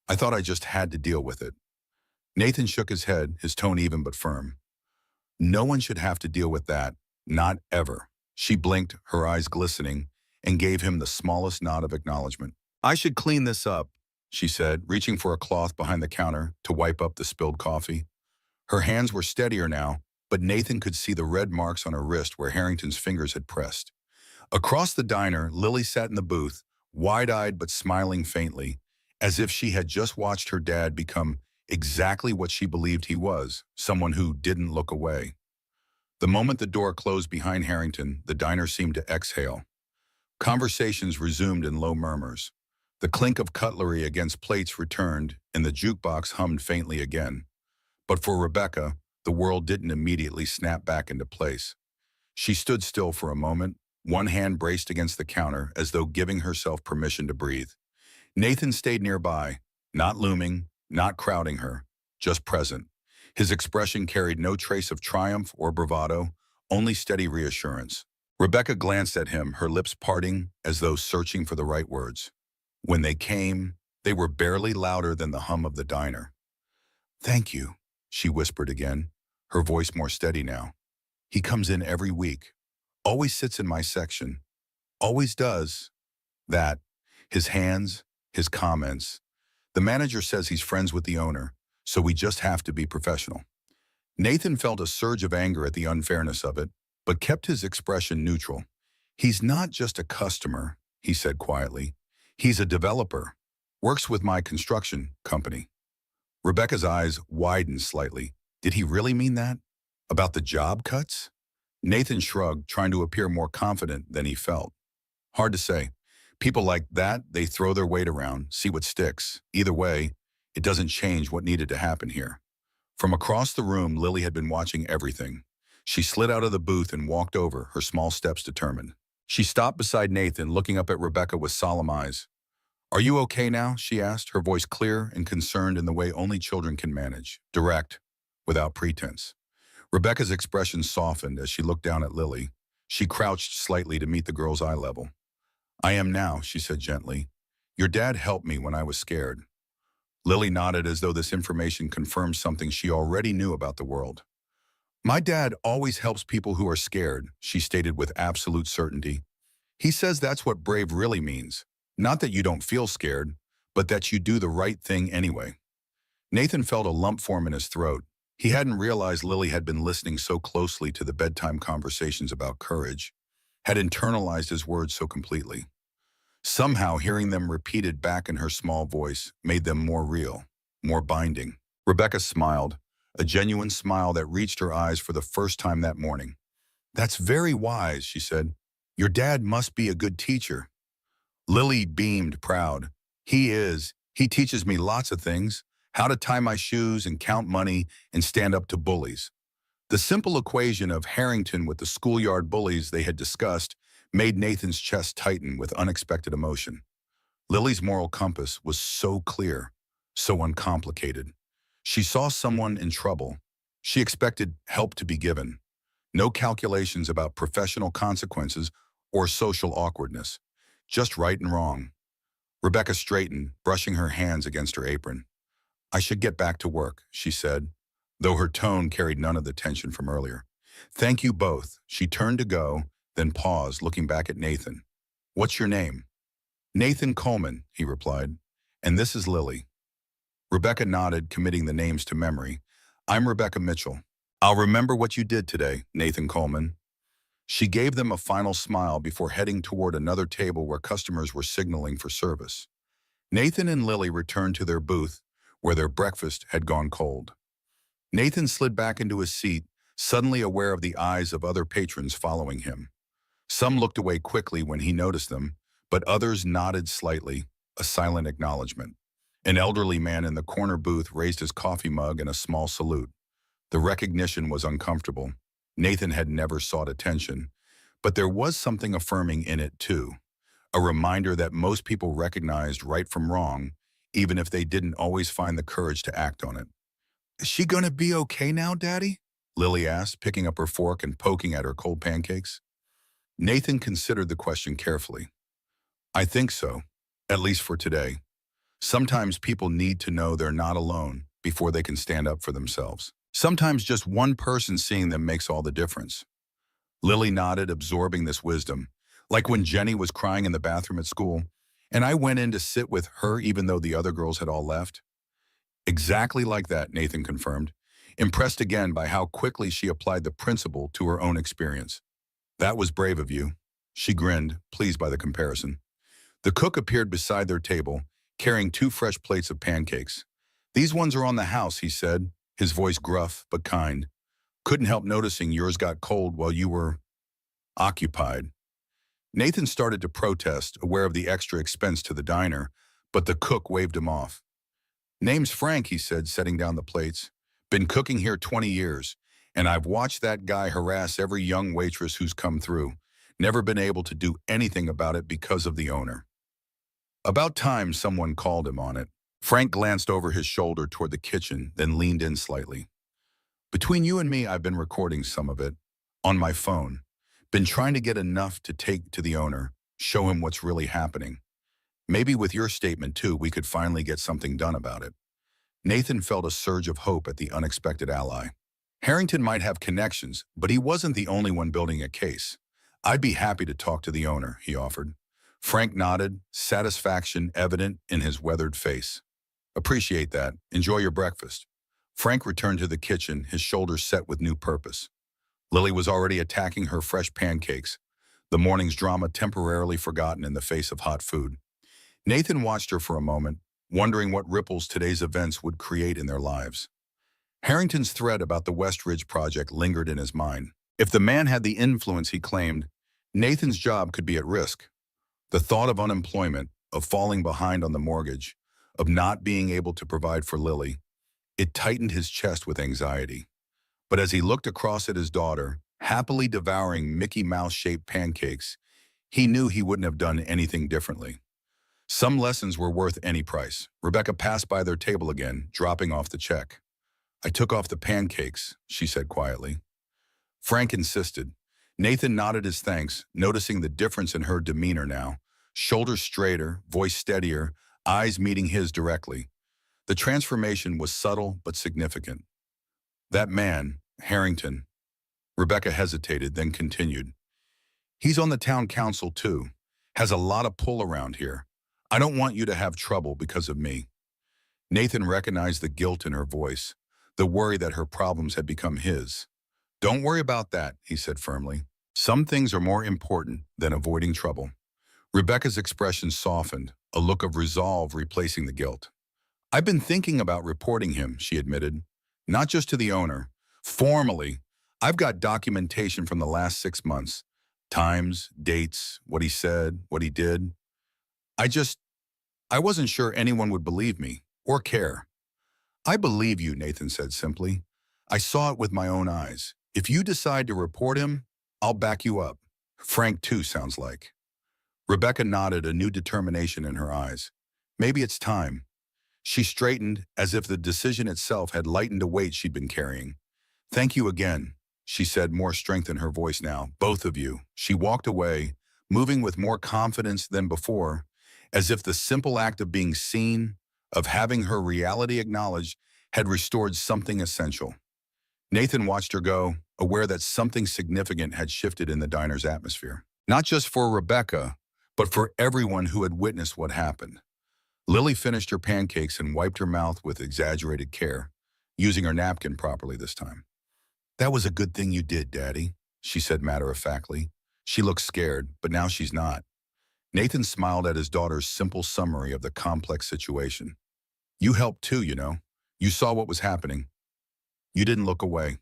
S1: I thought I just had to deal with it." Nathan shook his head, his tone even but firm. "No one should have to deal with that, not ever." She blinked, her eyes glistening, and gave him the smallest nod of acknowledgement. "I should clean this up," she said, reaching for a cloth behind the counter to wipe up the spilled coffee. Her hands were steadier now, but Nathan could see the red marks on her wrist where Harrington's fingers had pressed. Across the diner, Lily sat in the booth, wide-eyed but smiling faintly, as if she had just watched her dad become exactly what she believed he was, someone who didn't look away. The moment the door closed behind Harrington, the diner seemed to exhale. Conversations resumed in low murmurs. The clink of cutlery against plates returned, and the jukebox hummed faintly again. But for Rebecca, the world didn't immediately snap back into place. She stood still for a moment, one hand braced against the counter as though giving herself permission to breathe. Nathan stayed nearby, not looming, not crowding her, just present. His expression carried no trace of triumph or bravado, only steady reassurance. Rebecca glanced at him, her lips parting as though searching for the right words. When they came, they were barely louder than the hum of the diner. "Thank you," she whispered again, her voice more steady now. "He comes in every week, always sits in my section, always does that. His hands, his comments. The manager says he's friends with the owner, so we just have to be professional." Nathan felt a surge of anger at the unfairness of it, but kept his expression neutral. "He's not just a customer," he said quietly. "He's a developer. Works with my construction company." Rebecca's eyes widened slightly. Did he really mean that? About the job cuts? Nathan shrugged, trying to appear more confident than he felt. "Hard to say. People like that, they throw their weight around, see what sticks. Either way, it doesn't change what needed to happen here." From across the room, Lily had been watching everything. She slid out of the booth and walked over, her small steps determined. She stopped beside Nathan, looking up at Rebecca with solemn eyes. "Are you okay now?" she asked, her voice clear and concerned in the way only children can manage, direct, without pretense. Rebecca's expression softened as she looked down at Lily. She crouched slightly to meet the girl's eye level. I am now, she said gently. Your dad helped me when I was scared. Lily nodded as though this information confirmed something she already knew about the world. My dad always helps people who are scared, she stated with absolute certainty. He says that's what brave really means. Not that you don't feel scared, but that you do the right thing anyway. Nathan felt a lump form in his throat. He hadn't realized Lily had been listening so closely to the bedtime conversations about courage, had internalized his words so completely. Somehow, hearing them repeated back in her small voice made them more real, more binding. Rebecca smiled, a genuine smile that reached her eyes for the first time that morning. That's very wise, she said. Your dad must be a good teacher. Lily beamed, proud. He is. He teaches me lots of things, how to tie my shoes and count money and stand up to bullies. The simple equation of Harrington with the schoolyard bullies they had discussed made Nathan's chest tighten with unexpected emotion. Lily's moral compass was so clear, so uncomplicated. She saw someone in trouble. She expected help to be given. No calculations about professional consequences or social awkwardness. Just right and wrong. Rebecca straightened, brushing her hands against her apron. I should get back to work, she said, though her tone carried none of the tension from earlier. Thank you both. She turned to go, then paused, looking back at Nathan. What's your name? Nathan Coleman, he replied. And this is Lily. Rebecca nodded, committing the names to memory. I'm Rebecca Mitchell. I'll remember what you did today, Nathan Coleman. She gave them a final smile before heading toward another table where customers were signaling for service. Nathan and Lily returned to their booth, where their breakfast had gone cold. Nathan slid back into his seat, suddenly aware of the eyes of other patrons following him. Some looked away quickly when he noticed them, but others nodded slightly, a silent acknowledgement. An elderly man in the corner booth raised his coffee mug in a small salute. The recognition was uncomfortable. Nathan had never sought attention, but there was something affirming in it too. A reminder that most people recognized right from wrong, even if they didn't always find the courage to act on it. Is she gonna be okay now, Daddy? Lily asked, picking up her fork and poking at her cold pancakes. Nathan considered the question carefully. I think so, at least for today. Sometimes people need to know they're not alone before they can stand up for themselves. Sometimes just one person seeing them makes all the difference. Lily nodded, absorbing this wisdom, like when Jenny was crying in the bathroom at school, and I went in to sit with her even though the other girls had all left. Exactly like that, Nathan confirmed, impressed again by how quickly she applied the principle to her own experience. That was brave of you. She grinned, pleased by the comparison. The cook appeared beside their table, carrying 2 fresh plates of pancakes. These ones are on the house, he said, his voice gruff but kind. Couldn't help noticing yours got cold while you were occupied. Nathan started to protest, aware of the extra expense to the diner, but the cook waved him off. Name's Frank, he said, setting down the plates. Been cooking here 20 years, and I've watched that guy harass every young waitress who's come through. Never been able to do anything about it because of the owner. About time someone called him on it. Frank glanced over his shoulder toward the kitchen, then leaned in slightly. Between you and me, I've been recording some of it. On my phone. Been trying to get enough to take to the owner, show him what's really happening. Maybe with your statement too, we could finally get something done about it. Nathan felt a surge of hope at the unexpected ally. Harrington might have connections, but he wasn't the only one building a case. I'd be happy to talk to the owner, he offered. Frank nodded, satisfaction evident in his weathered face. Appreciate that. Enjoy your breakfast. Frank returned to the kitchen, his shoulders set with new purpose. Lily was already attacking her fresh pancakes, the morning's drama temporarily forgotten in the face of hot food. Nathan watched her for a moment, wondering what ripples today's events would create in their lives. Harrington's threat about the West Ridge project lingered in his mind. If the man had the influence he claimed, Nathan's job could be at risk. The thought of unemployment, of falling behind on the mortgage, of not being able to provide for Lily, it tightened his chest with anxiety. But as he looked across at his daughter, happily devouring Mickey Mouse-shaped pancakes, he knew he wouldn't have done anything differently. Some lessons were worth any price. Rebecca passed by their table again, dropping off the check. I took off the pancakes, she said quietly. Frank insisted. Nathan nodded his thanks, noticing the difference in her demeanor now. Shoulders straighter, voice steadier, eyes meeting his directly. The transformation was subtle but significant. That man, Harrington. Rebecca hesitated, then continued. He's on the town council too. Has a lot of pull around here. I don't want you to have trouble because of me. Nathan recognized the guilt in her voice, the worry that her problems had become his. Don't worry about that, he said firmly. Some things are more important than avoiding trouble. Rebecca's expression softened, a look of resolve replacing the guilt. I've been thinking about reporting him, she admitted. Not just to the owner. Formally, I've got documentation from the last 6 months. Times, dates, what he said, what he did. I wasn't sure anyone would believe me, or care. I believe you, Nathan said simply. I saw it with my own eyes. If you decide to report him, I'll back you up. Frank too, sounds like. Rebecca nodded, a new determination in her eyes. Maybe it's time. She straightened as if the decision itself had lightened a weight she'd been carrying. Thank you again, she said, more strength in her voice now. Both of you. She walked away, moving with more confidence than before, as if the simple act of being seen, of having her reality acknowledged, had restored something essential. Nathan watched her go, aware that something significant had shifted in the diner's atmosphere. Not just for Rebecca, but for everyone who had witnessed what happened. Lily finished her pancakes and wiped her mouth with exaggerated care, using her napkin properly this time. That was a good thing you did, Daddy, she said matter-of-factly. She looked scared, but now she's not. Nathan smiled at his daughter's simple summary of the complex situation. You helped too, you know. You saw what was happening. You didn't look away.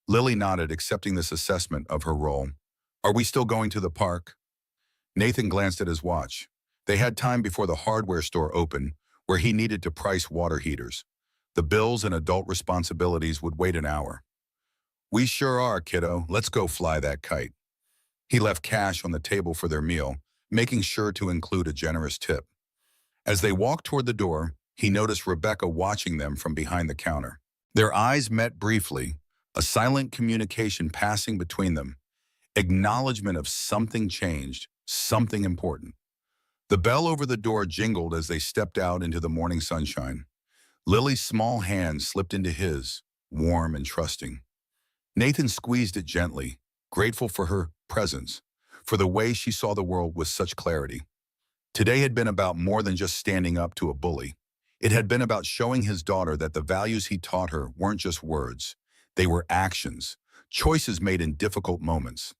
S1: Lily nodded, accepting this assessment of her role. Are we still going to the park? Nathan glanced at his watch. They had time before the hardware store opened, where he needed to price water heaters. The bills and adult responsibilities would wait an hour. We sure are, kiddo. Let's go fly that kite. He left cash on the table for their meal, making sure to include a generous tip. As they walked toward the door, he noticed Rebecca watching them from behind the counter. Their eyes met briefly, a silent communication passing between them, acknowledgement of something changed, something important. The bell over the door jingled as they stepped out into the morning sunshine. Lily's small hand slipped into his, warm and trusting. Nathan squeezed it gently, grateful for her presence, for the way she saw the world with such clarity. Today had been about more than just standing up to a bully. It had been about showing his daughter that the values he taught her weren't just words. They were actions, choices made in difficult moments.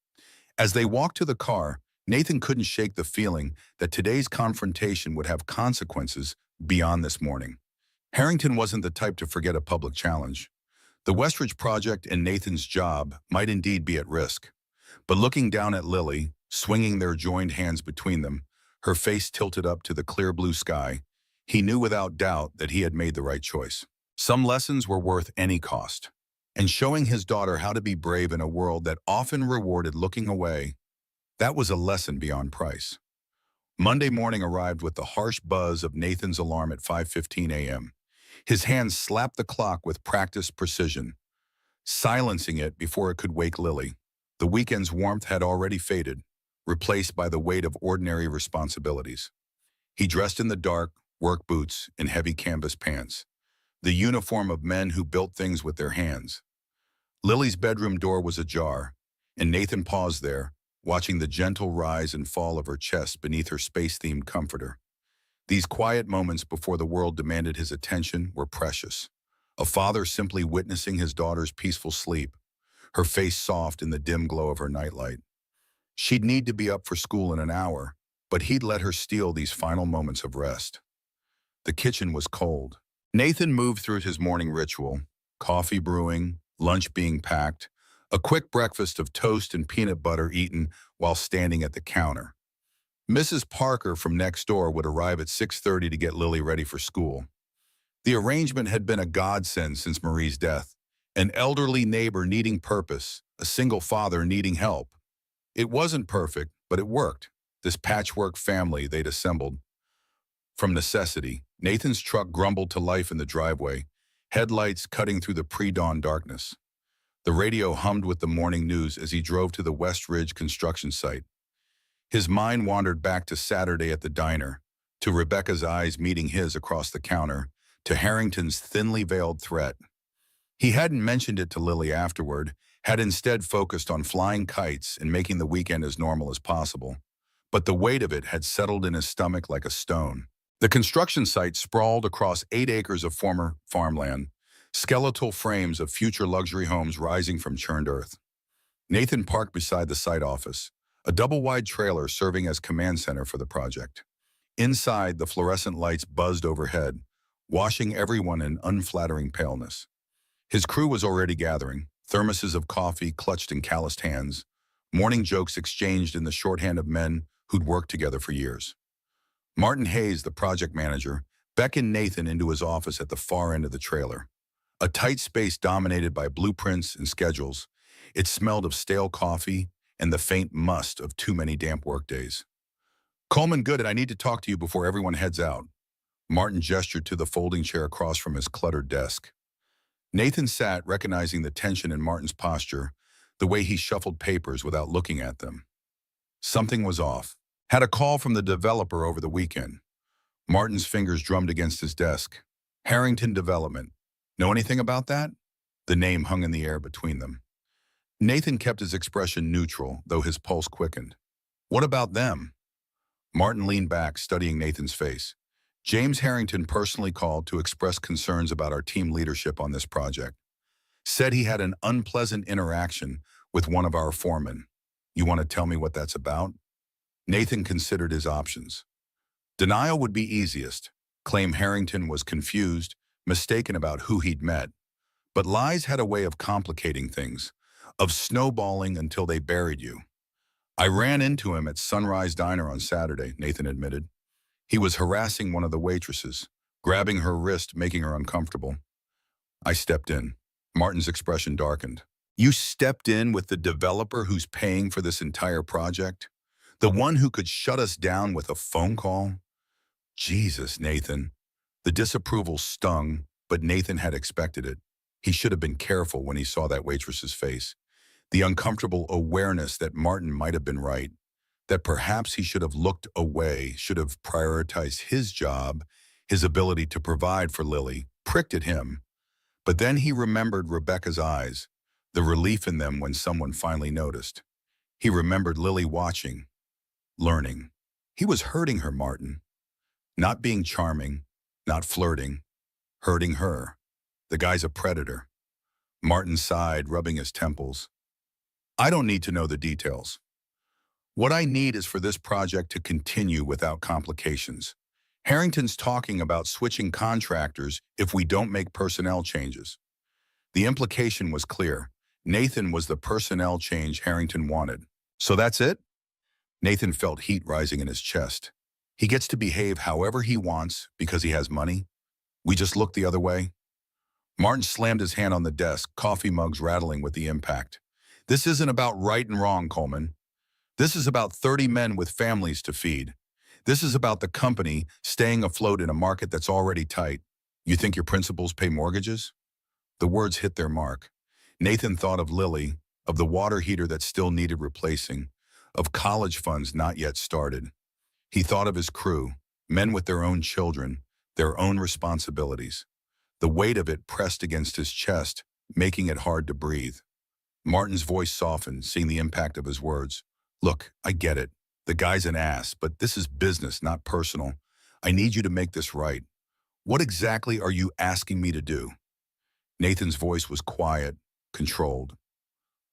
S1: As they walked to the car, Nathan couldn't shake the feeling that today's confrontation would have consequences beyond this morning. Harrington wasn't the type to forget a public challenge. The Westridge project and Nathan's job might indeed be at risk. But looking down at Lily, swinging their joined hands between them, her face tilted up to the clear blue sky, he knew without doubt that he had made the right choice. Some lessons were worth any cost. And showing his daughter how to be brave in a world that often rewarded looking away, that was a lesson beyond price. Monday morning arrived with the harsh buzz of Nathan's alarm at 5:15 a.m. His hands slapped the clock with practiced precision, silencing it before it could wake Lily. The weekend's warmth had already faded, replaced by the weight of ordinary responsibilities. He dressed in the dark, work boots and heavy canvas pants, the uniform of men who built things with their hands. Lily's bedroom door was ajar, and Nathan paused there, watching the gentle rise and fall of her chest beneath her space-themed comforter. These quiet moments before the world demanded his attention were precious. A father simply witnessing his daughter's peaceful sleep, her face soft in the dim glow of her nightlight. She'd need to be up for school in an hour, but he'd let her steal these final moments of rest. The kitchen was cold. Nathan moved through his morning ritual, coffee brewing, lunch being packed, a quick breakfast of toast and peanut butter eaten while standing at the counter. Mrs. Parker from next door would arrive at 6:30 to get Lily ready for school. The arrangement had been a godsend since Marie's death, an elderly neighbor needing purpose, a single father needing help. It wasn't perfect, but it worked, this patchwork family they'd assembled. From necessity, Nathan's truck grumbled to life in the driveway, headlights cutting through the pre-dawn darkness. The radio hummed with the morning news as he drove to the West Ridge construction site. His mind wandered back to Saturday at the diner, to Rebecca's eyes meeting his across the counter, to Harrington's thinly veiled threat. He hadn't mentioned it to Lily afterward, had instead focused on flying kites and making the weekend as normal as possible. But the weight of it had settled in his stomach like a stone. The construction site sprawled across 8 acres of former farmland, skeletal frames of future luxury homes rising from churned earth. Nathan parked beside the site office, a double-wide trailer serving as command center for the project. Inside, the fluorescent lights buzzed overhead, washing everyone in unflattering paleness. His crew was already gathering, thermoses of coffee clutched in calloused hands, morning jokes exchanged in the shorthand of men who'd worked together for years. Martin Hayes, the project manager, beckoned Nathan into his office at the far end of the trailer. A tight space dominated by blueprints and schedules, it smelled of stale coffee and the faint must of too many damp workdays. "Coleman Gooden, I need to talk to you before everyone heads out." Martin gestured to the folding chair across from his cluttered desk. Nathan sat, recognizing the tension in Martin's posture, the way he shuffled papers without looking at them. Something was off. Had a call from the developer over the weekend. Martin's fingers drummed against his desk. Harrington Development. Know anything about that? The name hung in the air between them. Nathan kept his expression neutral, though his pulse quickened. What about them? Martin leaned back, studying Nathan's face. James Harrington personally called to express concerns about our team leadership on this project. Said he had an unpleasant interaction with one of our foremen. You want to tell me what that's about? Nathan considered his options. Denial would be easiest. Claim Harrington was confused, mistaken about who he'd met. But lies had a way of complicating things, of snowballing until they buried you. I ran into him at Sunrise Diner on Saturday, Nathan admitted. He was harassing one of the waitresses, grabbing her wrist, making her uncomfortable. I stepped in. Martin's expression darkened. You stepped in with the developer who's paying for this entire project? The one who could shut us down with a phone call? Jesus, Nathan. The disapproval stung, but Nathan had expected it. He should have been careful when he saw that waitress's face. The uncomfortable awareness that Martin might have been right, that perhaps he should have looked away, should have prioritized his job, his ability to provide for Lily, pricked at him. But then he remembered Rebecca's eyes, the relief in them when someone finally noticed. He remembered Lily watching, learning. He was hurting her, Martin. Not being charming, not flirting, hurting her. The guy's a predator. Martin sighed, rubbing his temples. I don't need to know the details. What I need is for this project to continue without complications. Harrington's talking about switching contractors if we don't make personnel changes. The implication was clear. Nathan was the personnel change Harrington wanted. So that's it? Nathan felt heat rising in his chest. He gets to behave however he wants because he has money. We just look the other way. Martin slammed his hand on the desk, coffee mugs rattling with the impact. This isn't about right and wrong, Coleman. This is about 30 men with families to feed. This is about the company staying afloat in a market that's already tight. You think your principals pay mortgages? The words hit their mark. Nathan thought of Lily, of the water heater that still needed replacing, of college funds not yet started. He thought of his crew, men with their own children, their own responsibilities. The weight of it pressed against his chest, making it hard to breathe. Martin's voice softened, seeing the impact of his words. Look, I get it. The guy's an ass, but this is business, not personal. I need you to make this right. What exactly are you asking me to do? Nathan's voice was quiet, controlled.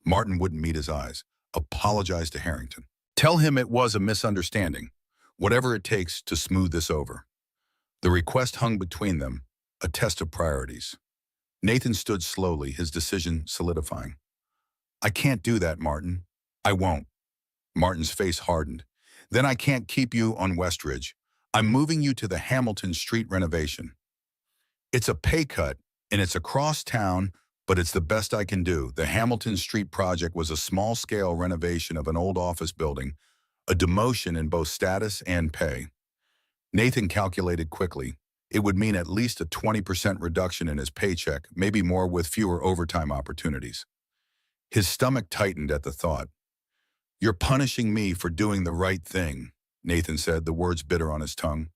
S1: Martin wouldn't meet his eyes. Apologize to Harrington. Tell him it was a misunderstanding. Whatever it takes to smooth this over. The request hung between them, a test of priorities. Nathan stood slowly, his decision solidifying. I can't do that, Martin. I won't. Martin's face hardened. Then I can't keep you on Westridge. I'm moving you to the Hamilton Street renovation. It's a pay cut, and it's across town, but it's the best I can do. The Hamilton Street project was a small-scale renovation of an old office building, a demotion in both status and pay. Nathan calculated quickly. It would mean at least a 20% reduction in his paycheck, maybe more with fewer overtime opportunities. His stomach tightened at the thought. "You're punishing me for doing the right thing," Nathan said, the words bitter on his tongue.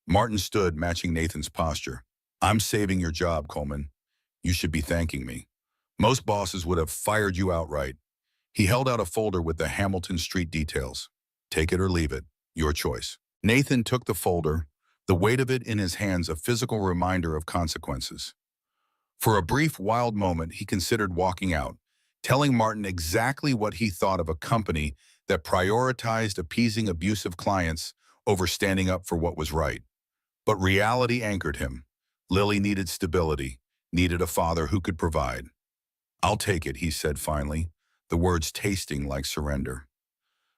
S1: Martin stood, matching Nathan's posture. "I'm saving your job, Coleman. You should be thanking me. Most bosses would have fired you outright." He held out a folder with the Hamilton Street details. "Take it or leave it. Your choice." Nathan took the folder, the weight of it in his hands a physical reminder of consequences. For a brief, wild moment, he considered walking out, telling Martin exactly what he thought of a company that prioritized appeasing abusive clients over standing up for what was right. But reality anchored him. Lily needed stability, needed a father who could provide. "I'll take it," he said finally, the words tasting like surrender.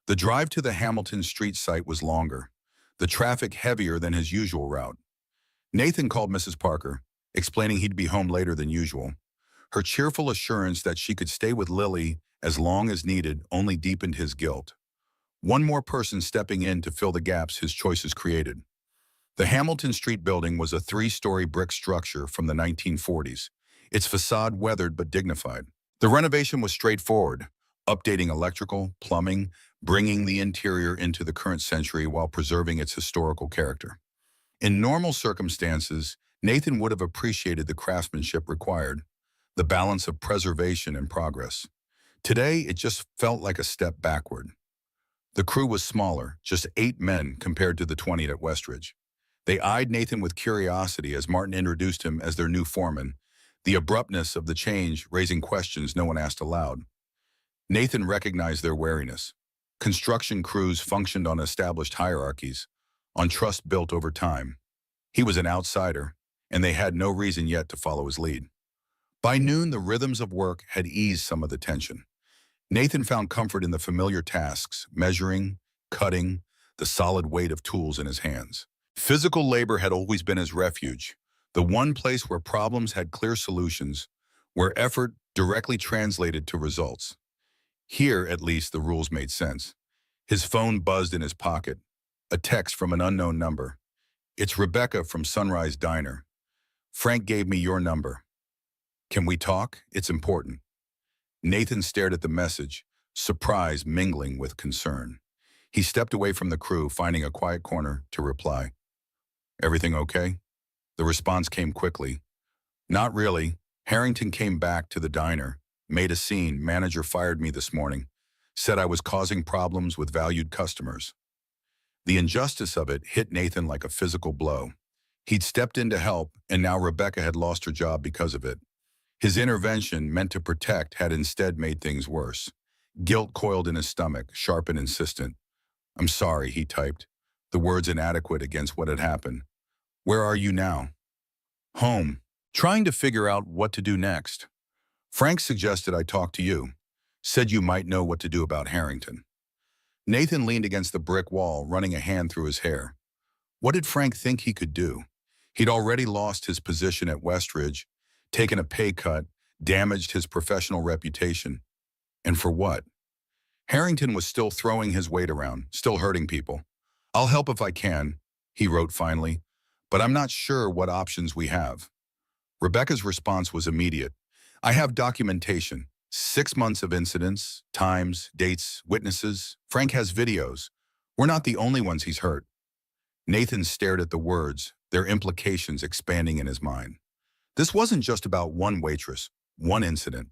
S1: The drive to the Hamilton Street site was longer, the traffic heavier than his usual route. Nathan called Mrs. Parker, explaining he'd be home later than usual. Her cheerful assurance that she could stay with Lily as long as needed only deepened his guilt. One more person stepping in to fill the gaps his choices created. The Hamilton Street building was a 3-story brick structure from the 1940s, its facade weathered but dignified. The renovation was straightforward, updating electrical, plumbing, bringing the interior into the current century while preserving its historical character. In normal circumstances, Nathan would have appreciated the craftsmanship required, the balance of preservation and progress. Today, it just felt like a step backward. The crew was smaller, just 8 men compared to the 20 at Westridge. They eyed Nathan with curiosity as Martin introduced him as their new foreman, the abruptness of the change raising questions no one asked aloud. Nathan recognized their wariness. Construction crews functioned on established hierarchies, on trust built over time. He was an outsider, and they had no reason yet to follow his lead. By noon, the rhythms of work had eased some of the tension. Nathan found comfort in the familiar tasks, measuring, cutting, the solid weight of tools in his hands. Physical labor had always been his refuge, the one place where problems had clear solutions, where effort directly translated to results. Here, at least, the rules made sense. His phone buzzed in his pocket, a text from an unknown number. "It's Rebecca from Sunrise Diner. Frank gave me your number. Can we talk? It's important." Nathan stared at the message, surprise mingling with concern. He stepped away from the crew, finding a quiet corner to reply. "Everything okay?" The response came quickly. "Not really. Harrington came back to the diner, made a scene. Manager fired me this morning. Said I was causing problems with valued customers." The injustice of it hit Nathan like a physical blow. He'd stepped in to help, and now Rebecca had lost her job because of it. His intervention, meant to protect, had instead made things worse. Guilt coiled in his stomach, sharp and insistent. "I'm sorry," he typed, the words inadequate against what had happened. "Where are you now?" "Home. Trying to figure out what to do next. Frank suggested I talk to you. Said you might know what to do about Harrington." Nathan leaned against the brick wall, running a hand through his hair. What did Frank think he could do? He'd already lost his position at Westridge, taken a pay cut, damaged his professional reputation. And for what? Harrington was still throwing his weight around, still hurting people. "I'll help if I can," he wrote finally, "but I'm not sure what options we have." Rebecca's response was immediate. "I have documentation. 6 months of incidents, times, dates, witnesses. Frank has videos. We're not the only ones he's hurt." Nathan stared at the words, their implications expanding in his mind. This wasn't just about one waitress, one incident.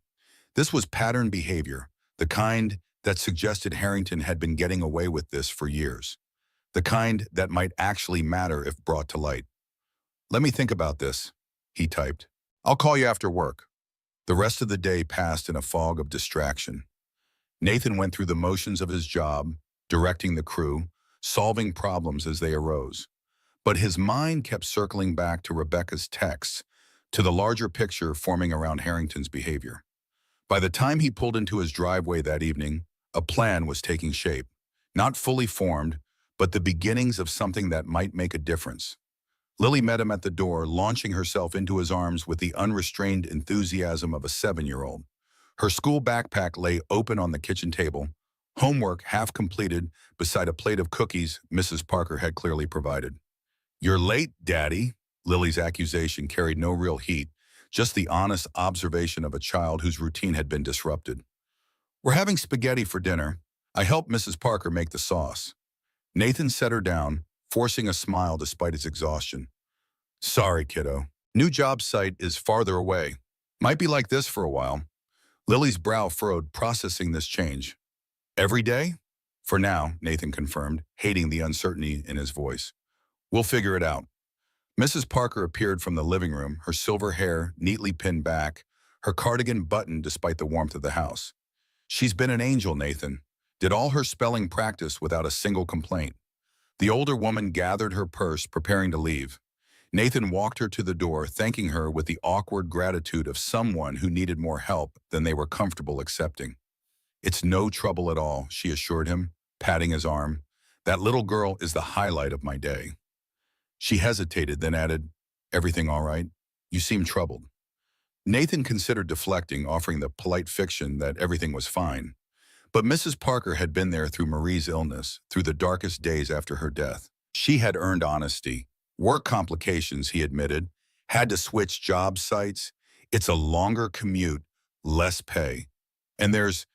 S1: This was pattern behavior, the kind that suggested Harrington had been getting away with this for years. The kind that might actually matter if brought to light. "Let me think about this," he typed. "I'll call you after work." The rest of the day passed in a fog of distraction. Nathan went through the motions of his job, directing the crew, solving problems as they arose. But his mind kept circling back to Rebecca's texts, to the larger picture forming around Harrington's behavior. By the time he pulled into his driveway that evening, a plan was taking shape. Not fully formed, but the beginnings of something that might make a difference. Lily met him at the door, launching herself into his arms with the unrestrained enthusiasm of a 7-year-old. Her school backpack lay open on the kitchen table, homework half completed beside a plate of cookies Mrs. Parker had clearly provided. "You're late, Daddy." Lily's accusation carried no real heat, just the honest observation of a child whose routine had been disrupted. We're having spaghetti for dinner. I helped Mrs. Parker make the sauce. Nathan set her down, forcing a smile despite his exhaustion. Sorry, kiddo. New job site is farther away. Might be like this for a while. Lily's brow furrowed, processing this change. Every day? For now, Nathan confirmed, hating the uncertainty in his voice. We'll figure it out. Mrs. Parker appeared from the living room, her silver hair neatly pinned back, her cardigan buttoned despite the warmth of the house. She's been an angel, Nathan. Did all her spelling practice without a single complaint. The older woman gathered her purse, preparing to leave. Nathan walked her to the door, thanking her with the awkward gratitude of someone who needed more help than they were comfortable accepting. It's no trouble at all, she assured him, patting his arm. That little girl is the highlight of my day. She hesitated, then added, Everything all right? You seem troubled. Nathan considered deflecting, offering the polite fiction that everything was fine. But Mrs. Parker had been there through Marie's illness, through the darkest days after her death. She had earned honesty. Work complications, he admitted. Had to switch job sites. It's a longer commute, less pay. And there's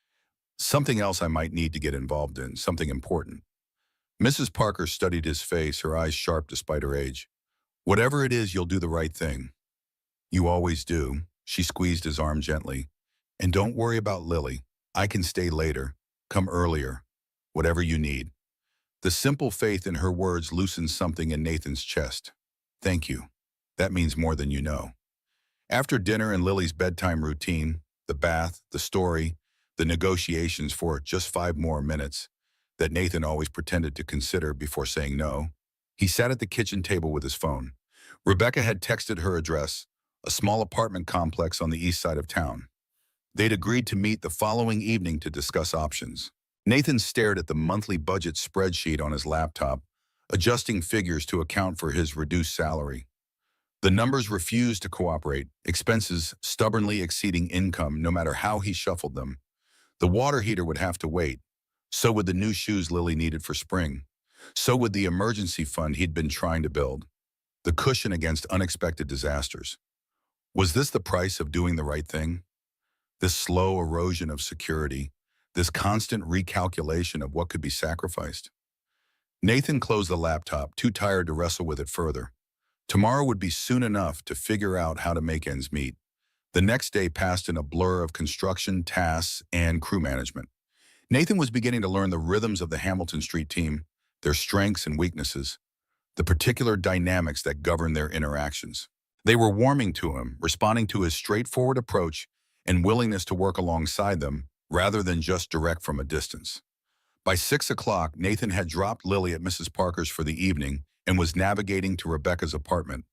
S1: something else I might need to get involved in, something important. Mrs. Parker studied his face, her eyes sharp despite her age. Whatever it is, you'll do the right thing. You always do. She squeezed his arm gently. And don't worry about Lily. I can stay later. Come earlier. Whatever you need. The simple faith in her words loosened something in Nathan's chest. Thank you. That means more than you know. After dinner and Lily's bedtime routine, the bath, the story, the negotiations for just 5 more minutes that Nathan always pretended to consider before saying no, he sat at the kitchen table with his phone. Rebecca had texted her address, a small apartment complex on the east side of town. They'd agreed to meet the following evening to discuss options. Nathan stared at the monthly budget spreadsheet on his laptop, adjusting figures to account for his reduced salary. The numbers refused to cooperate, expenses stubbornly exceeding income no matter how he shuffled them. The water heater would have to wait. So would the new shoes Lily needed for spring. So would the emergency fund he'd been trying to build. The cushion against unexpected disasters. Was this the price of doing the right thing? This slow erosion of security, this constant recalculation of what could be sacrificed? Nathan closed the laptop, too tired to wrestle with it further. Tomorrow would be soon enough to figure out how to make ends meet. The next day passed in a blur of construction, tasks, and crew management. Nathan was beginning to learn the rhythms of the Hamilton Street team, their strengths and weaknesses, the particular dynamics that govern their interactions. They were warming to him, responding to his straightforward approach and willingness to work alongside them rather than just direct from a distance. By 6 o'clock, Nathan had dropped Lily at Mrs. Parker's for the evening and was navigating to Rebecca's apartment.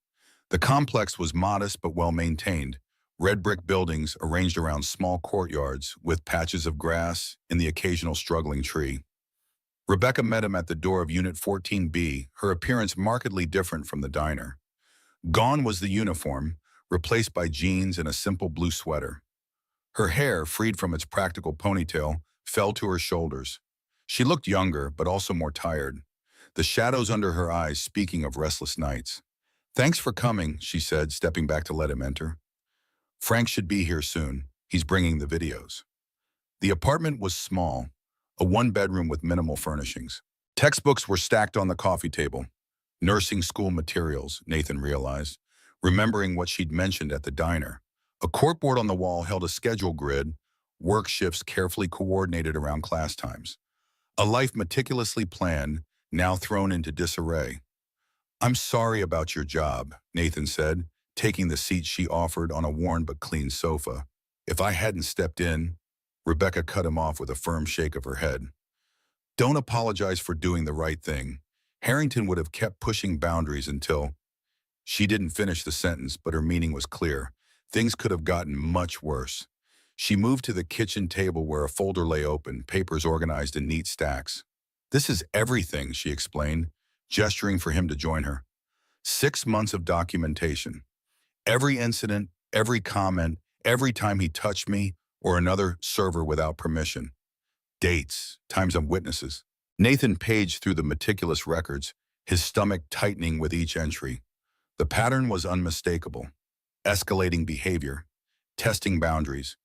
S1: The complex was modest but well-maintained, red brick buildings arranged around small courtyards with patches of grass and the occasional struggling tree. Rebecca met him at the door of Unit 14B, her appearance markedly different from the diner. Gone was the uniform, replaced by jeans and a simple blue sweater. Her hair, freed from its practical ponytail, fell to her shoulders. She looked younger, but also more tired, the shadows under her eyes speaking of restless nights. Thanks for coming, she said, stepping back to let him enter. Frank should be here soon. He's bringing the videos. The apartment was small, a one-bedroom with minimal furnishings. Textbooks were stacked on the coffee table. Nursing school materials, Nathan realized, remembering what she'd mentioned at the diner. A corkboard on the wall held a schedule grid, work shifts carefully coordinated around class times. A life meticulously planned, now thrown into disarray. I'm sorry about your job, Nathan said, taking the seat she offered on a worn but clean sofa. If I hadn't stepped in, Rebecca cut him off with a firm shake of her head. Don't apologize for doing the right thing. Harrington would have kept pushing boundaries until... She didn't finish the sentence, but her meaning was clear. Things could have gotten much worse. She moved to the kitchen table where a folder lay open, papers organized in neat stacks. This is everything, she explained, gesturing for him to join her. 6 months of documentation. Every incident, every comment, every time he touched me or another server without permission. Dates, times of witnesses. Nathan paged through the meticulous records, his stomach tightening with each entry. The pattern was unmistakable. Escalating behavior, testing boundaries,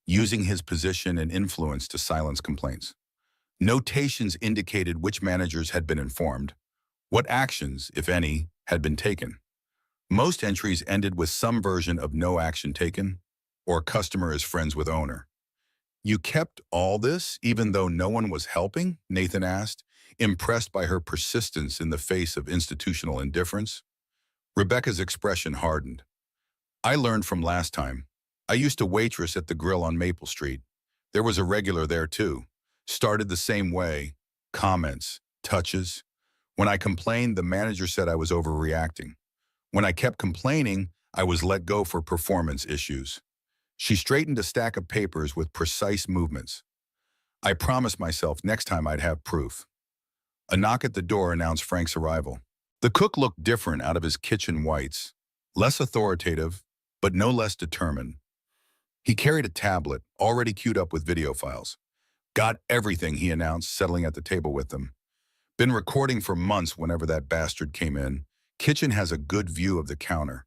S1: using his position and influence to silence complaints. Notations indicated which managers had been informed, what actions, if any, had been taken. Most entries ended with some version of no action taken, or customer is friends with owner. You kept all this even though no one was helping? Nathan asked, impressed by her persistence in the face of institutional indifference. Rebecca's expression hardened. I learned from last time. I used to waitress at the grill on Maple Street. There was a regular there too. Started the same way. Comments, touches. When I complained, the manager said I was overreacting. When I kept complaining, I was let go for performance issues. She straightened a stack of papers with precise movements. I promised myself next time I'd have proof. A knock at the door announced Frank's arrival. The cook looked different out of his kitchen whites, less authoritative, but no less determined. He carried a tablet, already queued up with video files. Got everything, he announced, settling at the table with them. Been recording for months whenever that bastard came in. Kitchen has a good view of the counter.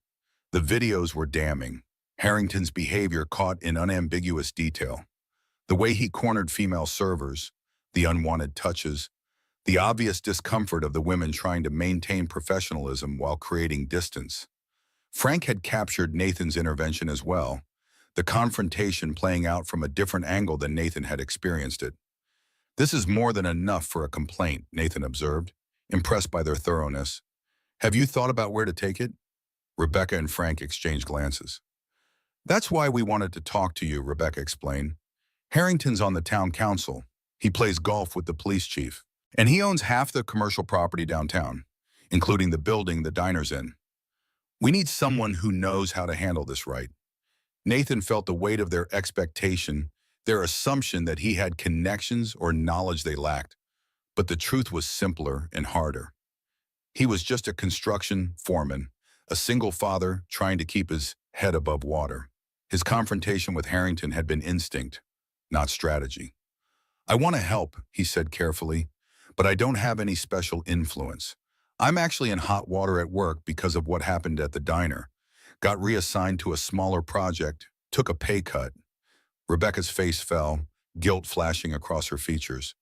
S1: The videos were damning. Harrington's behavior caught in unambiguous detail. The way he cornered female servers, the unwanted touches, the obvious discomfort of the women trying to maintain professionalism while creating distance. Frank had captured Nathan's intervention as well, the confrontation playing out from a different angle than Nathan had experienced it. This is more than enough for a complaint, Nathan observed, impressed by their thoroughness. Have you thought about where to take it? Rebecca and Frank exchanged glances. That's why we wanted to talk to you, Rebecca explained. Harrington's on the town council. He plays golf with the police chief. And he owns half the commercial property downtown, including the building the diner's in. We need someone who knows how to handle this right. Nathan felt the weight of their expectation, their assumption that he had connections or knowledge they lacked. But the truth was simpler and harder. He was just a construction foreman, a single father trying to keep his head above water. His confrontation with Harrington had been instinct, not strategy. I want to help, he said carefully, but I don't have any special influence. I'm actually in hot water at work because of what happened at the diner. Got reassigned to a smaller project, took a pay cut. Rebecca's face fell, guilt flashing across her features.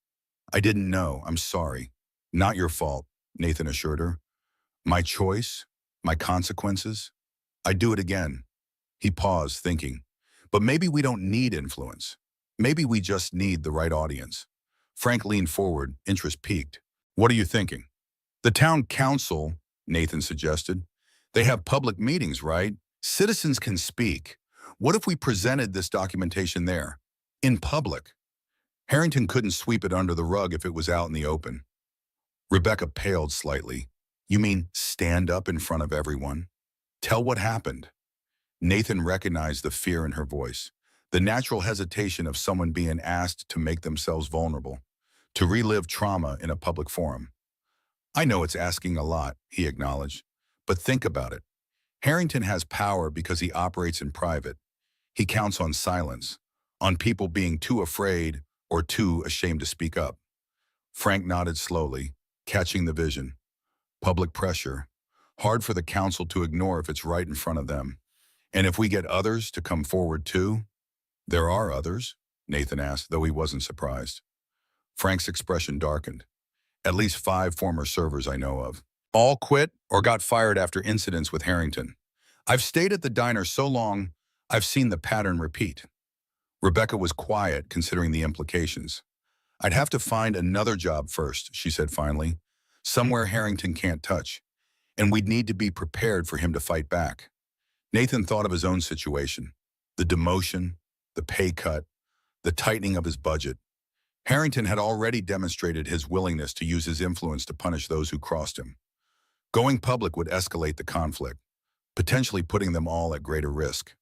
S1: I didn't know, I'm sorry. Not your fault, Nathan assured her. My choice, my consequences. I'd do it again. He paused, thinking, but maybe we don't need influence. Maybe we just need the right audience. Frank leaned forward, interest piqued. What are you thinking? The town council, Nathan suggested. They have public meetings, right? Citizens can speak. What if we presented this documentation there, in public? Harrington couldn't sweep it under the rug if it was out in the open. Rebecca paled slightly. You mean stand up in front of everyone? Tell what happened. Nathan recognized the fear in her voice, the natural hesitation of someone being asked to make themselves vulnerable, to relive trauma in a public forum. I know it's asking a lot, he acknowledged, but think about it. Harrington has power because he operates in private. He counts on silence, on people being too afraid or too ashamed to speak up. Frank nodded slowly, catching the vision. Public pressure. Hard for the council to ignore if it's right in front of them. And if we get others to come forward too? There are others, Nathan asked, though he wasn't surprised. Frank's expression darkened. At least 5 former servers I know of. All quit or got fired after incidents with Harrington. I've stayed at the diner so long, I've seen the pattern repeat. Rebecca was quiet, considering the implications. I'd have to find another job first, she said finally. Somewhere Harrington can't touch. And we'd need to be prepared for him to fight back. Nathan thought of his own situation. The demotion, the pay cut, the tightening of his budget. Harrington had already demonstrated his willingness to use his influence to punish those who crossed him. Going public would escalate the conflict, potentially putting them all at greater risk.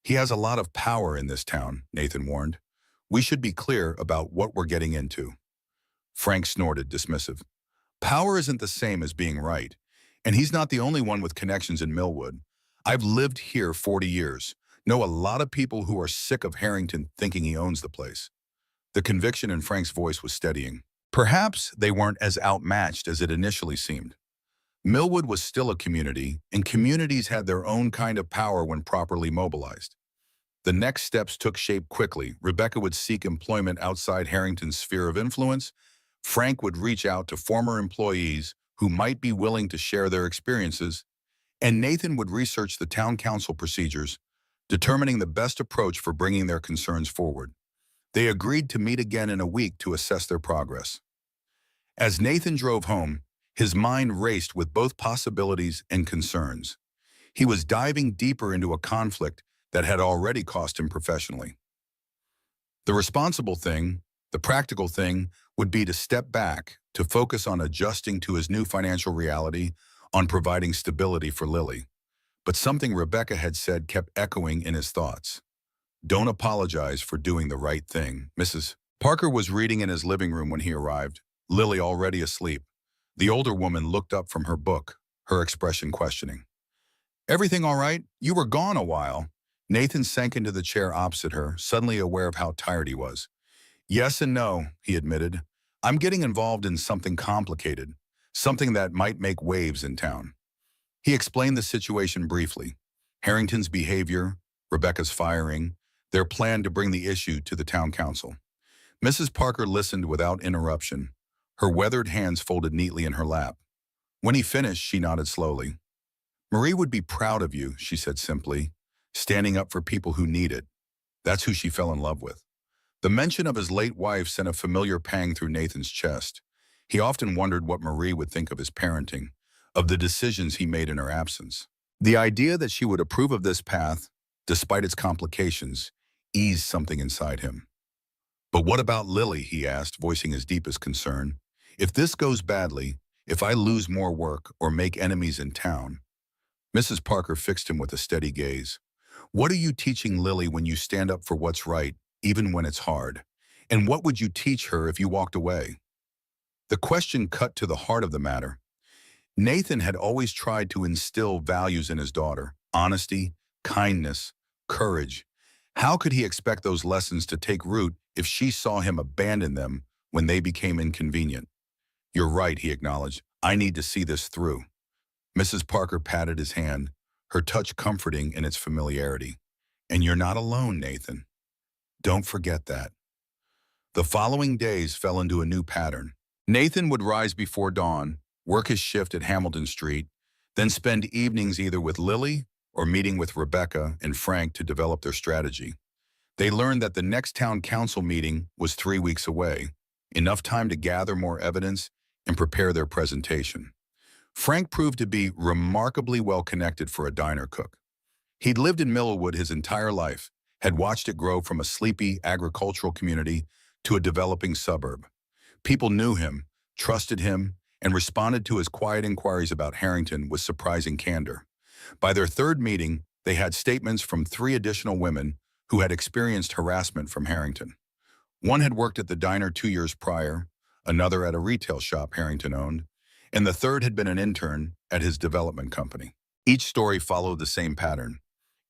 S1: He has a lot of power in this town, Nathan warned. We should be clear about what we're getting into. Frank snorted, dismissive. Power isn't the same as being right, and he's not the only one with connections in Millwood. I've lived here 40 years, know a lot of people who are sick of Harrington thinking he owns the place. The conviction in Frank's voice was steadying. Perhaps they weren't as outmatched as it initially seemed. Millwood was still a community, and communities had their own kind of power when properly mobilized. The next steps took shape quickly. Rebecca would seek employment outside Harrington's sphere of influence. Frank would reach out to former employees who might be willing to share their experiences, and Nathan would research the town council procedures, determining the best approach for bringing their concerns forward. They agreed to meet again in a week to assess their progress. As Nathan drove home, his mind raced with both possibilities and concerns. He was diving deeper into a conflict that had already cost him professionally. The responsible thing, the practical thing, would be to step back, to focus on adjusting to his new financial reality, on providing stability for Lily. But something Rebecca had said kept echoing in his thoughts. Don't apologize for doing the right thing, Mrs. Parker was reading in his living room when he arrived, Lily already asleep. The older woman looked up from her book, her expression questioning. Everything all right? You were gone a while. Nathan sank into the chair opposite her, suddenly aware of how tired he was. Yes and no, he admitted. I'm getting involved in something complicated, something that might make waves in town. He explained the situation briefly. Harrington's behavior, Rebecca's firing, their plan to bring the issue to the town council. Mrs. Parker listened without interruption, her weathered hands folded neatly in her lap. When he finished, she nodded slowly. Marie would be proud of you, she said simply, standing up for people who need it. That's who she fell in love with. The mention of his late wife sent a familiar pang through Nathan's chest. He often wondered what Marie would think of his parenting, of the decisions he made in her absence. The idea that she would approve of this path, despite its complications, eased something inside him. But what about Lily, he asked, voicing his deepest concern. If this goes badly, if I lose more work or make enemies in town. Mrs. Parker fixed him with a steady gaze. What are you teaching Lily when you stand up for what's right, even when it's hard? And what would you teach her if you walked away? The question cut to the heart of the matter. Nathan had always tried to instill values in his daughter, honesty, kindness, courage. How could he expect those lessons to take root if she saw him abandon them when they became inconvenient? You're right, he acknowledged. I need to see this through. Mrs. Parker patted his hand, her touch comforting in its familiarity. And you're not alone, Nathan. Don't forget that. The following days fell into a new pattern. Nathan would rise before dawn, work his shift at Hamilton Street, then spend evenings either with Lily or meeting with Rebecca and Frank to develop their strategy. They learned that the next town council meeting was 3 weeks away, enough time to gather more evidence and prepare their presentation. Frank proved to be remarkably well connected for a diner cook. He'd lived in Millwood his entire life, had watched it grow from a sleepy agricultural community to a developing suburb. People knew him, trusted him, and responded to his quiet inquiries about Harrington with surprising candor. By their third meeting, they had statements from 3 additional women who had experienced harassment from Harrington. One had worked at the diner 2 years prior, another at a retail shop Harrington owned, and the third had been an intern at his development company. Each story followed the same pattern.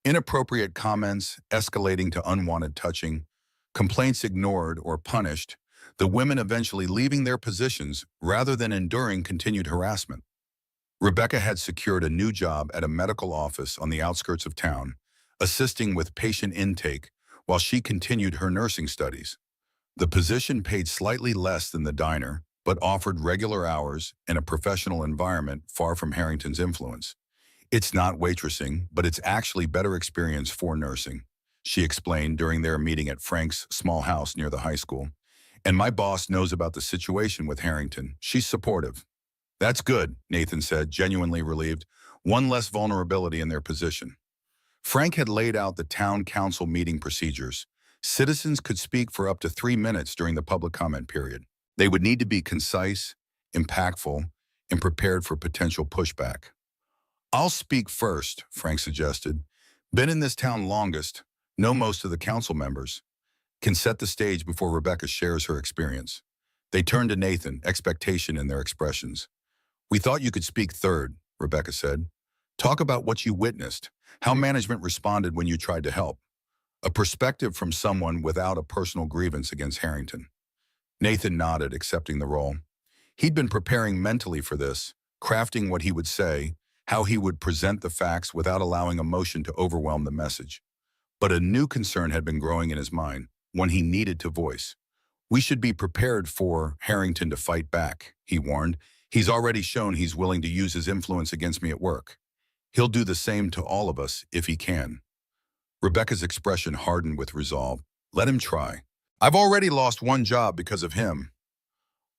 S1: Inappropriate comments escalating to unwanted touching, complaints ignored or punished, the women eventually leaving their positions rather than enduring continued harassment. Rebecca had secured a new job at a medical office on the outskirts of town, assisting with patient intake while she continued her nursing studies. The position paid slightly less than the diner, but offered regular hours and a professional environment far from Harrington's influence. It's not waitressing, but it's actually better experience for nursing, she explained during their meeting at Frank's small house near the high school. And my boss knows about the situation with Harrington. She's supportive. That's good, Nathan said, genuinely relieved. One less vulnerability in their position. Frank had laid out the town council meeting procedures. Citizens could speak for up to 3 minutes during the public comment period. They would need to be concise, impactful, and prepared for potential pushback. I'll speak first, Frank suggested. Been in this town longest, know most of the council members. Can set the stage before Rebecca shares her experience. They turned to Nathan, expectation in their expressions. We thought you could speak third, Rebecca said. Talk about what you witnessed, how management responded when you tried to help. A perspective from someone without a personal grievance against Harrington. Nathan nodded, accepting the role. He'd been preparing mentally for this, crafting what he would say, how he would present the facts without allowing emotion to overwhelm the message. But a new concern had been growing in his mind, one he needed to voice. "We should be prepared for Harrington to fight back," he warned. "He's already shown he's willing to use his influence against me at work. He'll do the same to all of us if he can." Rebecca's expression hardened with resolve. "Let him try. I've already lost one job because of him.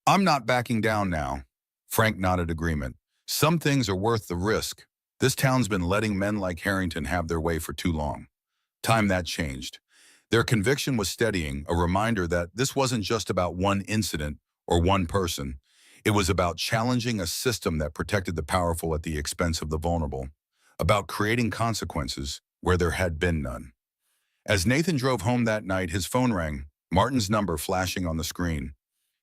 S1: I'm not backing down now." Frank nodded agreement. "Some things are worth the risk. This town's been letting men like Harrington have their way for too long. Time that changed." Their conviction was steadying, a reminder that this wasn't just about one incident or one person. It was about challenging a system that protected the powerful at the expense of the vulnerable, about creating consequences where there had been none. As Nathan drove home that night, his phone rang, Martin's number flashing on the screen.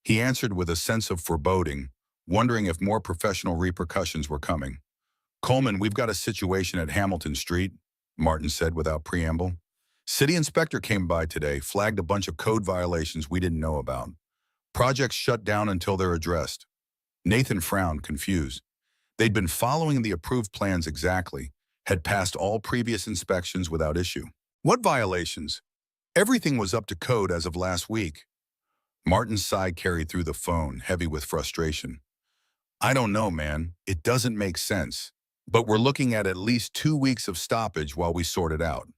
S1: He answered with a sense of foreboding, wondering if more professional repercussions were coming. "Coleman, we've got a situation at Hamilton Street," Martin said without preamble. "City inspector came by today, flagged a bunch of code violations we didn't know about. Projects shut down until they're addressed." Nathan frowned, confused. They'd been following the approved plans exactly, had passed all previous inspections without issue. "What violations?" "Everything was up to code as of last week." Martin's sigh carried through the phone, heavy with frustration. "I don't know, man. It doesn't make sense. But we're looking at least 2 weeks of stoppage while we sort it out.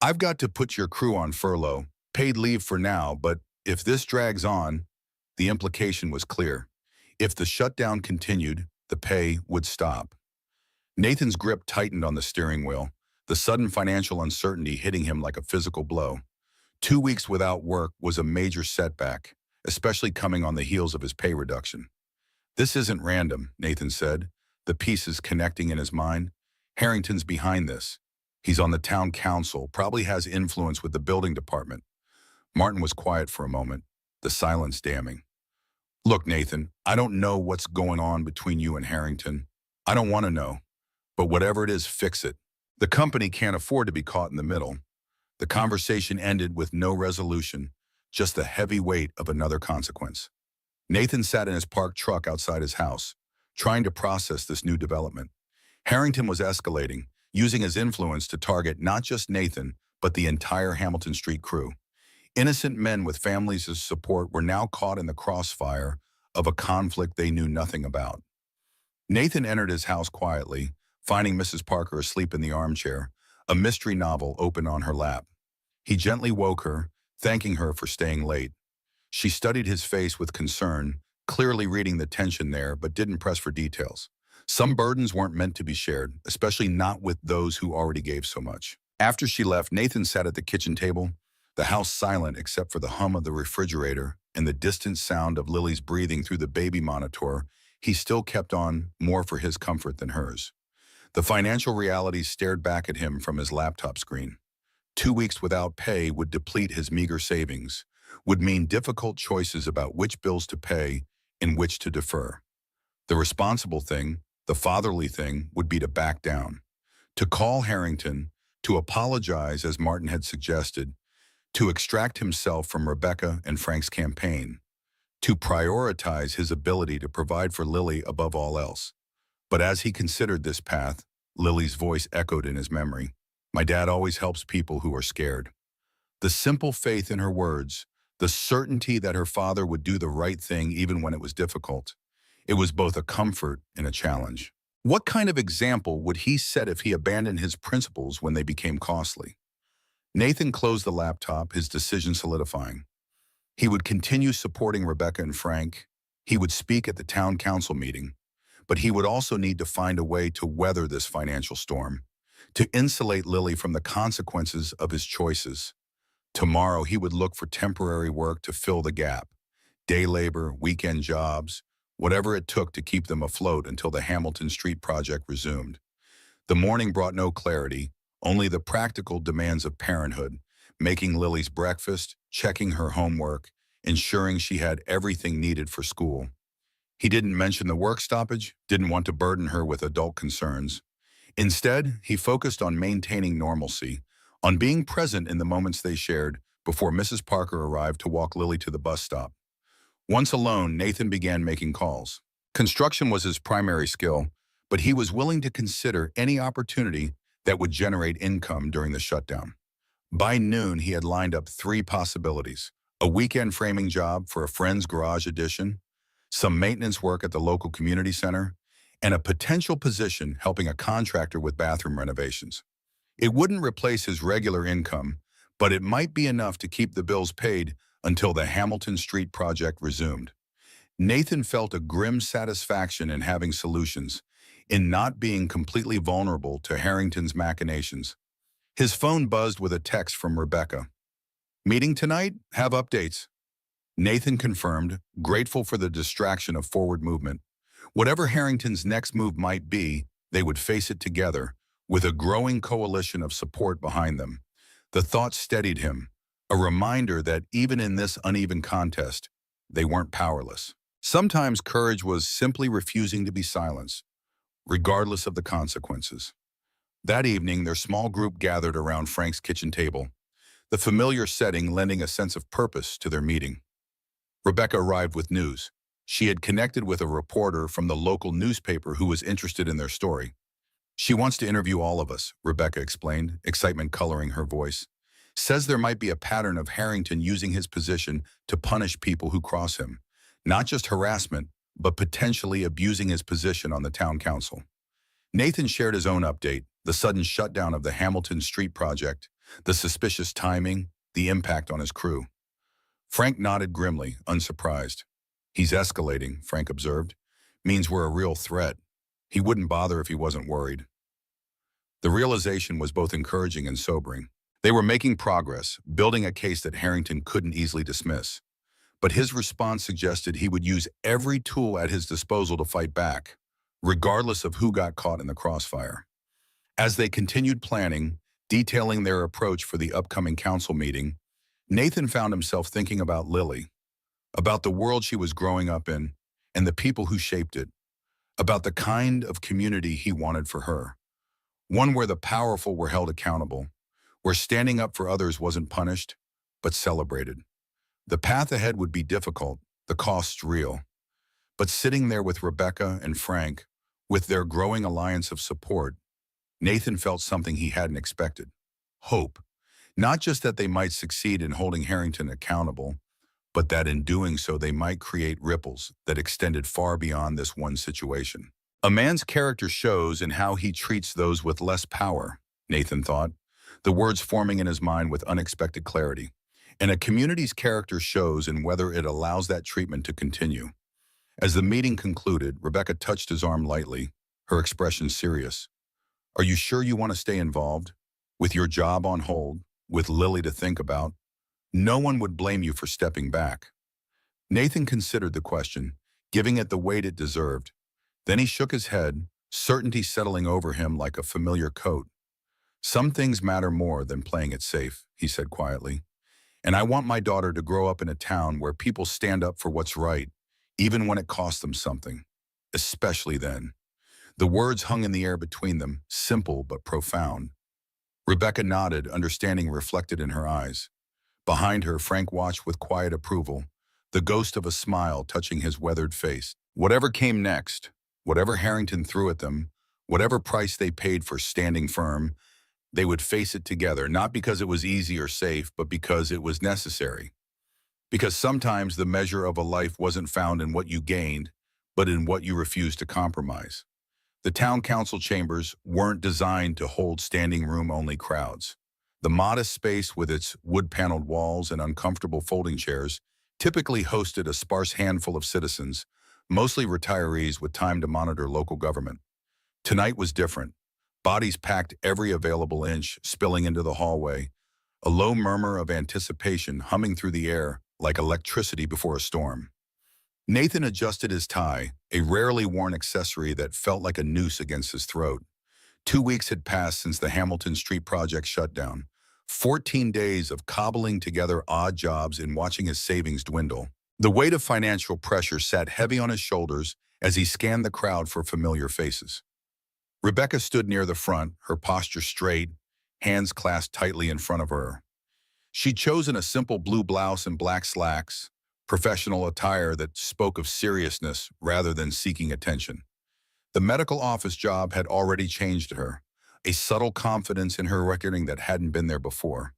S1: I've got to put your crew on furlough, paid leave for now, but if this drags on," the implication was clear. If the shutdown continued, the pay would stop. Nathan's grip tightened on the steering wheel, the sudden financial uncertainty hitting him like a physical blow. 2 weeks without work was a major setback, especially coming on the heels of his pay reduction. "This isn't random," Nathan said, the pieces connecting in his mind. "Harrington's behind this. He's on the town council, probably has influence with the building department." Martin was quiet for a moment, the silence damning. "Look, Nathan, I don't know what's going on between you and Harrington. I don't want to know. But whatever it is, fix it. The company can't afford to be caught in the middle." The conversation ended with no resolution, just the heavy weight of another consequence. Nathan sat in his parked truck outside his house, trying to process this new development. Harrington was escalating, using his influence to target not just Nathan, but the entire Hamilton Street crew. Innocent men with families to support were now caught in the crossfire of a conflict they knew nothing about. Nathan entered his house quietly, finding Mrs. Parker asleep in the armchair, a mystery novel open on her lap. He gently woke her, thanking her for staying late. She studied his face with concern, clearly reading the tension there, but didn't press for details. Some burdens weren't meant to be shared, especially not with those who already gave so much. After she left, Nathan sat at the kitchen table, the house silent except for the hum of the refrigerator and the distant sound of Lily's breathing through the baby monitor. He still kept on, more for his comfort than hers. The financial realities stared back at him from his laptop screen. 2 weeks without pay would deplete his meager savings, would mean difficult choices about which bills to pay and which to defer. The responsible thing, the fatherly thing, would be to back down, to call Harrington, to apologize as Martin had suggested, to extract himself from Rebecca and Frank's campaign, to prioritize his ability to provide for Lily above all else. But as he considered this path, Lily's voice echoed in his memory. "My dad always helps people who are scared." The simple faith in her words, the certainty that her father would do the right thing even when it was difficult, it was both a comfort and a challenge. What kind of example would he set if he abandoned his principles when they became costly? Nathan closed the laptop, his decision solidifying. He would continue supporting Rebecca and Frank. He would speak at the town council meeting. But he would also need to find a way to weather this financial storm, to insulate Lily from the consequences of his choices. Tomorrow he would look for temporary work to fill the gap. Day labor, weekend jobs, whatever it took to keep them afloat until the Hamilton Street project resumed. The morning brought no clarity, only the practical demands of parenthood, making Lily's breakfast, checking her homework, ensuring she had everything needed for school. He didn't mention the work stoppage, didn't want to burden her with adult concerns. Instead, he focused on maintaining normalcy, on being present in the moments they shared before Mrs. Parker arrived to walk Lily to the bus stop. Once alone, Nathan began making calls. Construction was his primary skill, but he was willing to consider any opportunity that would generate income during the shutdown. By noon, he had lined up three possibilities: a weekend framing job for a friend's garage addition, some maintenance work at the local community center, and a potential position helping a contractor with bathroom renovations. It wouldn't replace his regular income, but it might be enough to keep the bills paid until the Hamilton Street project resumed. Nathan felt a grim satisfaction in having solutions, in not being completely vulnerable to Harrington's machinations. His phone buzzed with a text from Rebecca. "Meeting tonight? Have updates." Nathan confirmed, grateful for the distraction of forward movement. Whatever Harrington's next move might be, they would face it together, with a growing coalition of support behind them. The thought steadied him, a reminder that even in this uneven contest, they weren't powerless. Sometimes courage was simply refusing to be silenced, regardless of the consequences. That evening, their small group gathered around Frank's kitchen table, the familiar setting lending a sense of purpose to their meeting. Rebecca arrived with news. She had connected with a reporter from the local newspaper who was interested in their story. "She wants to interview all of us," Rebecca explained, excitement coloring her voice. "Says there might be a pattern of Harrington using his position to punish people who cross him. Not just harassment, but potentially abusing his position on the town council." Nathan shared his own update: the sudden shutdown of the Hamilton Street project, the suspicious timing, the impact on his crew. Frank nodded grimly, unsurprised. "He's escalating," Frank observed. "Means we're a real threat. He wouldn't bother if he wasn't worried." The realization was both encouraging and sobering. They were making progress, building a case that Harrington couldn't easily dismiss. But his response suggested he would use every tool at his disposal to fight back, regardless of who got caught in the crossfire. As they continued planning, detailing their approach for the upcoming council meeting, Nathan found himself thinking about Lily, about the world she was growing up in, and the people who shaped it, about the kind of community he wanted for her. One where the powerful were held accountable, where standing up for others wasn't punished, but celebrated. The path ahead would be difficult, the costs real. But sitting there with Rebecca and Frank, with their growing alliance of support, Nathan felt something he hadn't expected: hope. Not just that they might succeed in holding Harrington accountable, but that in doing so they might create ripples that extended far beyond this one situation. A man's character shows in how he treats those with less power, Nathan thought, the words forming in his mind with unexpected clarity. And a community's character shows in whether it allows that treatment to continue. As the meeting concluded, Rebecca touched his arm lightly, her expression serious. "Are you sure you want to stay involved? With your job on hold, with Lily to think about, no one would blame you for stepping back." Nathan considered the question, giving it the weight it deserved. Then he shook his head, certainty settling over him like a familiar coat. "Some things matter more than playing it safe," he said quietly. "And I want my daughter to grow up in a town where people stand up for what's right, even when it costs them something. Especially then." The words hung in the air between them, simple but profound. Rebecca nodded, understanding reflected in her eyes. Behind her, Frank watched with quiet approval, the ghost of a smile touching his weathered face. Whatever came next, whatever Harrington threw at them, whatever price they paid for standing firm, they would face it together, not because it was easy or safe, but because it was necessary. Because sometimes the measure of a life wasn't found in what you gained, but in what you refused to compromise. The town council chambers weren't designed to hold standing room-only crowds. The modest space with its wood-paneled walls and uncomfortable folding chairs typically hosted a sparse handful of citizens, mostly retirees with time to monitor local government. Tonight was different. Bodies packed every available inch, spilling into the hallway, a low murmur of anticipation humming through the air like electricity before a storm. Nathan adjusted his tie, a rarely worn accessory that felt like a noose against his throat. 2 weeks had passed since the Hamilton Street project shut down. 14 days of cobbling together odd jobs and watching his savings dwindle. The weight of financial pressure sat heavy on his shoulders as he scanned the crowd for familiar faces. Rebecca stood near the front, her posture straight, hands clasped tightly in front of her. She'd chosen a simple blue blouse and black slacks, professional attire that spoke of seriousness rather than seeking attention. The medical office job had already changed her, a subtle confidence in her reckoning that hadn't been there before.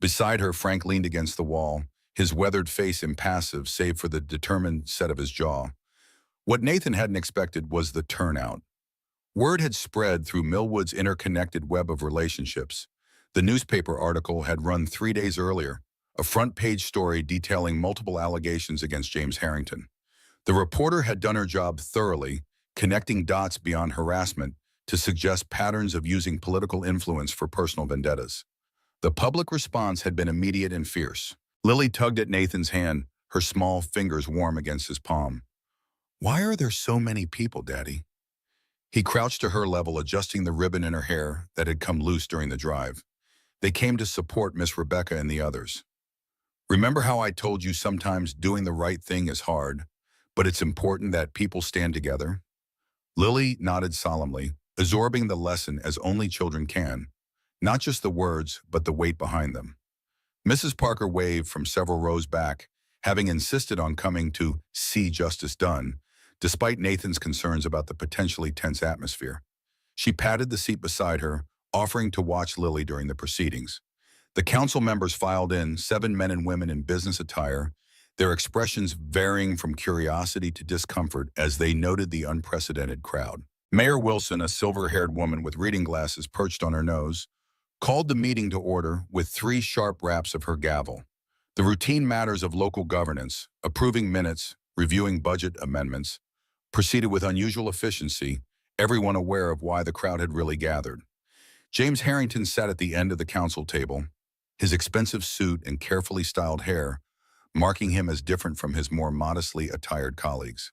S1: Beside her, Frank leaned against the wall, his weathered face impassive save for the determined set of his jaw. What Nathan hadn't expected was the turnout. Word had spread through Millwood's interconnected web of relationships. The newspaper article had run 3 days earlier, a front-page story detailing multiple allegations against James Harrington. The reporter had done her job thoroughly, connecting dots beyond harassment to suggest patterns of using political influence for personal vendettas. The public response had been immediate and fierce. Lily tugged at Nathan's hand, her small fingers warm against his palm. "Why are there so many people, Daddy?" He crouched to her level, adjusting the ribbon in her hair that had come loose during the drive. They came to support Miss Rebecca and the others. "Remember how I told you sometimes doing the right thing is hard, but it's important that people stand together?" Lily nodded solemnly, absorbing the lesson as only children can, not just the words, but the weight behind them. Mrs. Parker waved from several rows back, having insisted on coming to see justice done, despite Nathan's concerns about the potentially tense atmosphere. She patted the seat beside her, offering to watch Lily during the proceedings. The council members filed in, 7 men and women in business attire, their expressions varying from curiosity to discomfort as they noted the unprecedented crowd. Mayor Wilson, a silver-haired woman with reading glasses perched on her nose, called the meeting to order with 3 sharp raps of her gavel. The routine matters of local governance, approving minutes, reviewing budget amendments, proceeded with unusual efficiency, everyone aware of why the crowd had really gathered. James Harrington sat at the end of the council table, his expensive suit and carefully styled hair marking him as different from his more modestly attired colleagues.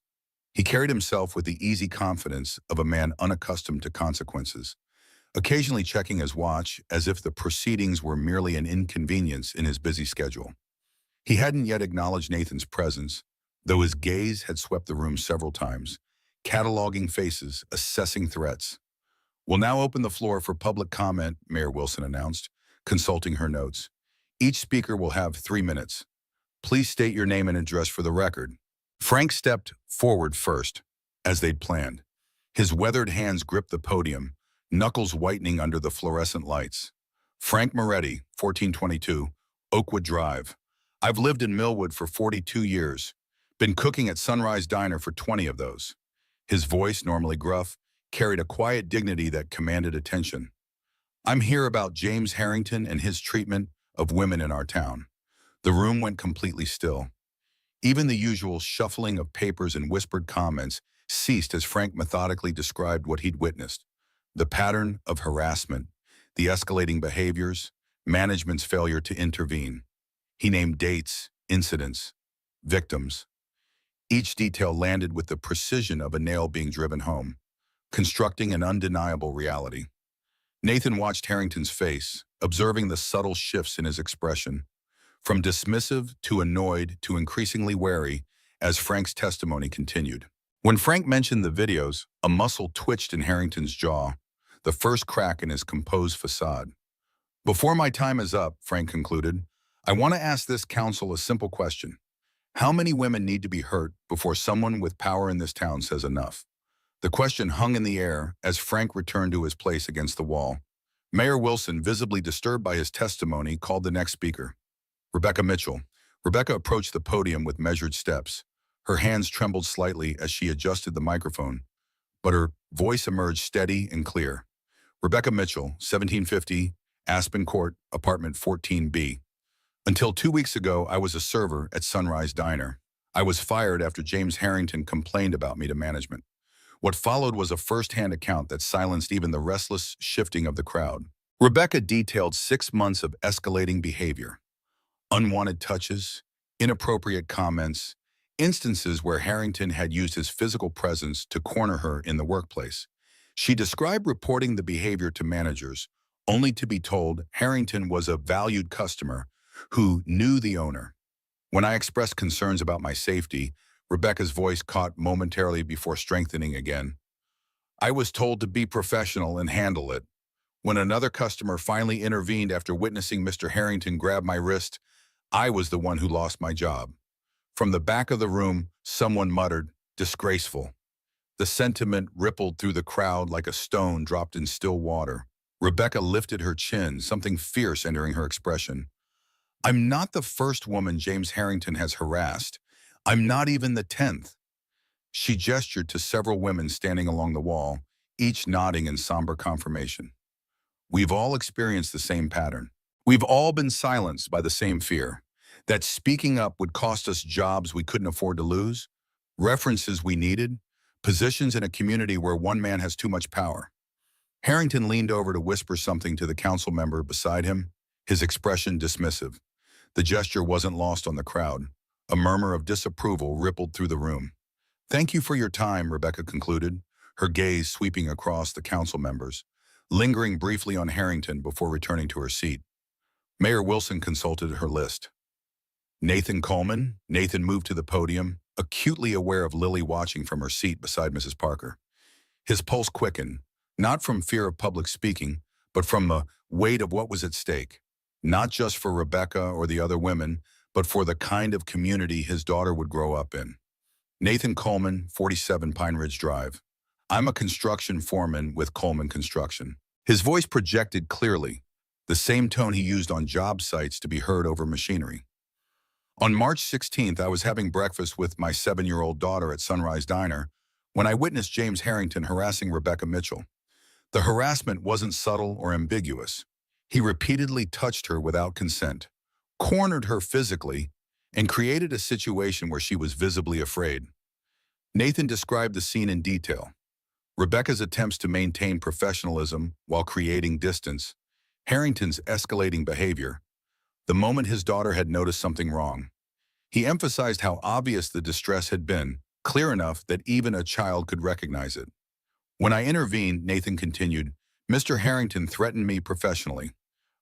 S1: He carried himself with the easy confidence of a man unaccustomed to consequences, occasionally checking his watch as if the proceedings were merely an inconvenience in his busy schedule. He hadn't yet acknowledged Nathan's presence, though his gaze had swept the room several times, cataloging faces, assessing threats. "We'll now open the floor for public comment," Mayor Wilson announced, consulting her notes. "Each speaker will have 3 minutes. Please state your name and address for the record." Frank stepped forward first, as they'd planned. His weathered hands gripped the podium, knuckles whitening under the fluorescent lights. "Frank Moretti, 1422, Oakwood Drive. I've lived in Millwood for 42 years. Been cooking at Sunrise Diner for 20 of those." His voice, normally gruff, carried a quiet dignity that commanded attention. "I'm here about James Harrington and his treatment of women in our town." The room went completely still. Even the usual shuffling of papers and whispered comments ceased as Frank methodically described what he'd witnessed. The pattern of harassment, the escalating behaviors, management's failure to intervene. He named dates, incidents, victims. Each detail landed with the precision of a nail being driven home, constructing an undeniable reality. Nathan watched Harrington's face, observing the subtle shifts in his expression, from dismissive to annoyed to increasingly wary as Frank's testimony continued. When Frank mentioned the videos, a muscle twitched in Harrington's jaw, the first crack in his composed facade. "Before my time is up," Frank concluded, "I want to ask this council a simple question. How many women need to be hurt before someone with power in this town says enough?" The question hung in the air as Frank returned to his place against the wall. Mayor Wilson, visibly disturbed by his testimony, called the next speaker. Rebecca Mitchell. Rebecca approached the podium with measured steps. Her hands trembled slightly as she adjusted the microphone, but her voice emerged steady and clear. "Rebecca Mitchell, 1750, Aspen Court, apartment 14B. Until 2 weeks ago, I was a server at Sunrise Diner. I was fired after James Harrington complained about me to management. What followed was a first-hand account that silenced even the restless shifting of the crowd." Rebecca detailed 6 months of escalating behavior. Unwanted touches, inappropriate comments, instances where Harrington had used his physical presence to corner her in the workplace. She described reporting the behavior to managers, only to be told Harrington was a valued customer who knew the owner. When I expressed concerns about my safety, Rebecca's voice caught momentarily before strengthening again. "I was told to be professional and handle it. When another customer finally intervened after witnessing Mr. Harrington grab my wrist, I was the one who lost my job." From the back of the room, someone muttered, "Disgraceful." The sentiment rippled through the crowd like a stone dropped in still water. Rebecca lifted her chin, something fierce entering her expression. I'm not the first woman James Harrington has harassed. I'm not even the 10th. She gestured to several women standing along the wall, each nodding in somber confirmation. We've all experienced the same pattern. We've all been silenced by the same fear, that speaking up would cost us jobs we couldn't afford to lose, references we needed, positions in a community where one man has too much power. Harrington leaned over to whisper something to the council member beside him, his expression dismissive. The gesture wasn't lost on the crowd. A murmur of disapproval rippled through the room. Thank you for your time, Rebecca concluded, her gaze sweeping across the council members, lingering briefly on Harrington before returning to her seat. Mayor Wilson consulted her list. Nathan Coleman. Nathan moved to the podium, acutely aware of Lily watching from her seat beside Mrs. Parker. His pulse quickened, not from fear of public speaking, but from the weight of what was at stake. Not just for Rebecca or the other women, but for the kind of community his daughter would grow up in. Nathan Coleman, 47 Pine Ridge Drive. I'm a construction foreman with Coleman Construction. His voice projected clearly, the same tone he used on job sites to be heard over machinery. On March 16th, I was having breakfast with my 7-year-old daughter at Sunrise Diner when I witnessed James Harrington harassing Rebecca Mitchell. The harassment wasn't subtle or ambiguous. He repeatedly touched her without consent, cornered her physically, and created a situation where she was visibly afraid. Nathan described the scene in detail. Rebecca's attempts to maintain professionalism while creating distance, Harrington's escalating behavior, the moment his daughter had noticed something wrong. He emphasized how obvious the distress had been, clear enough that even a child could recognize it. When I intervened, Nathan continued, Mr. Harrington threatened me professionally.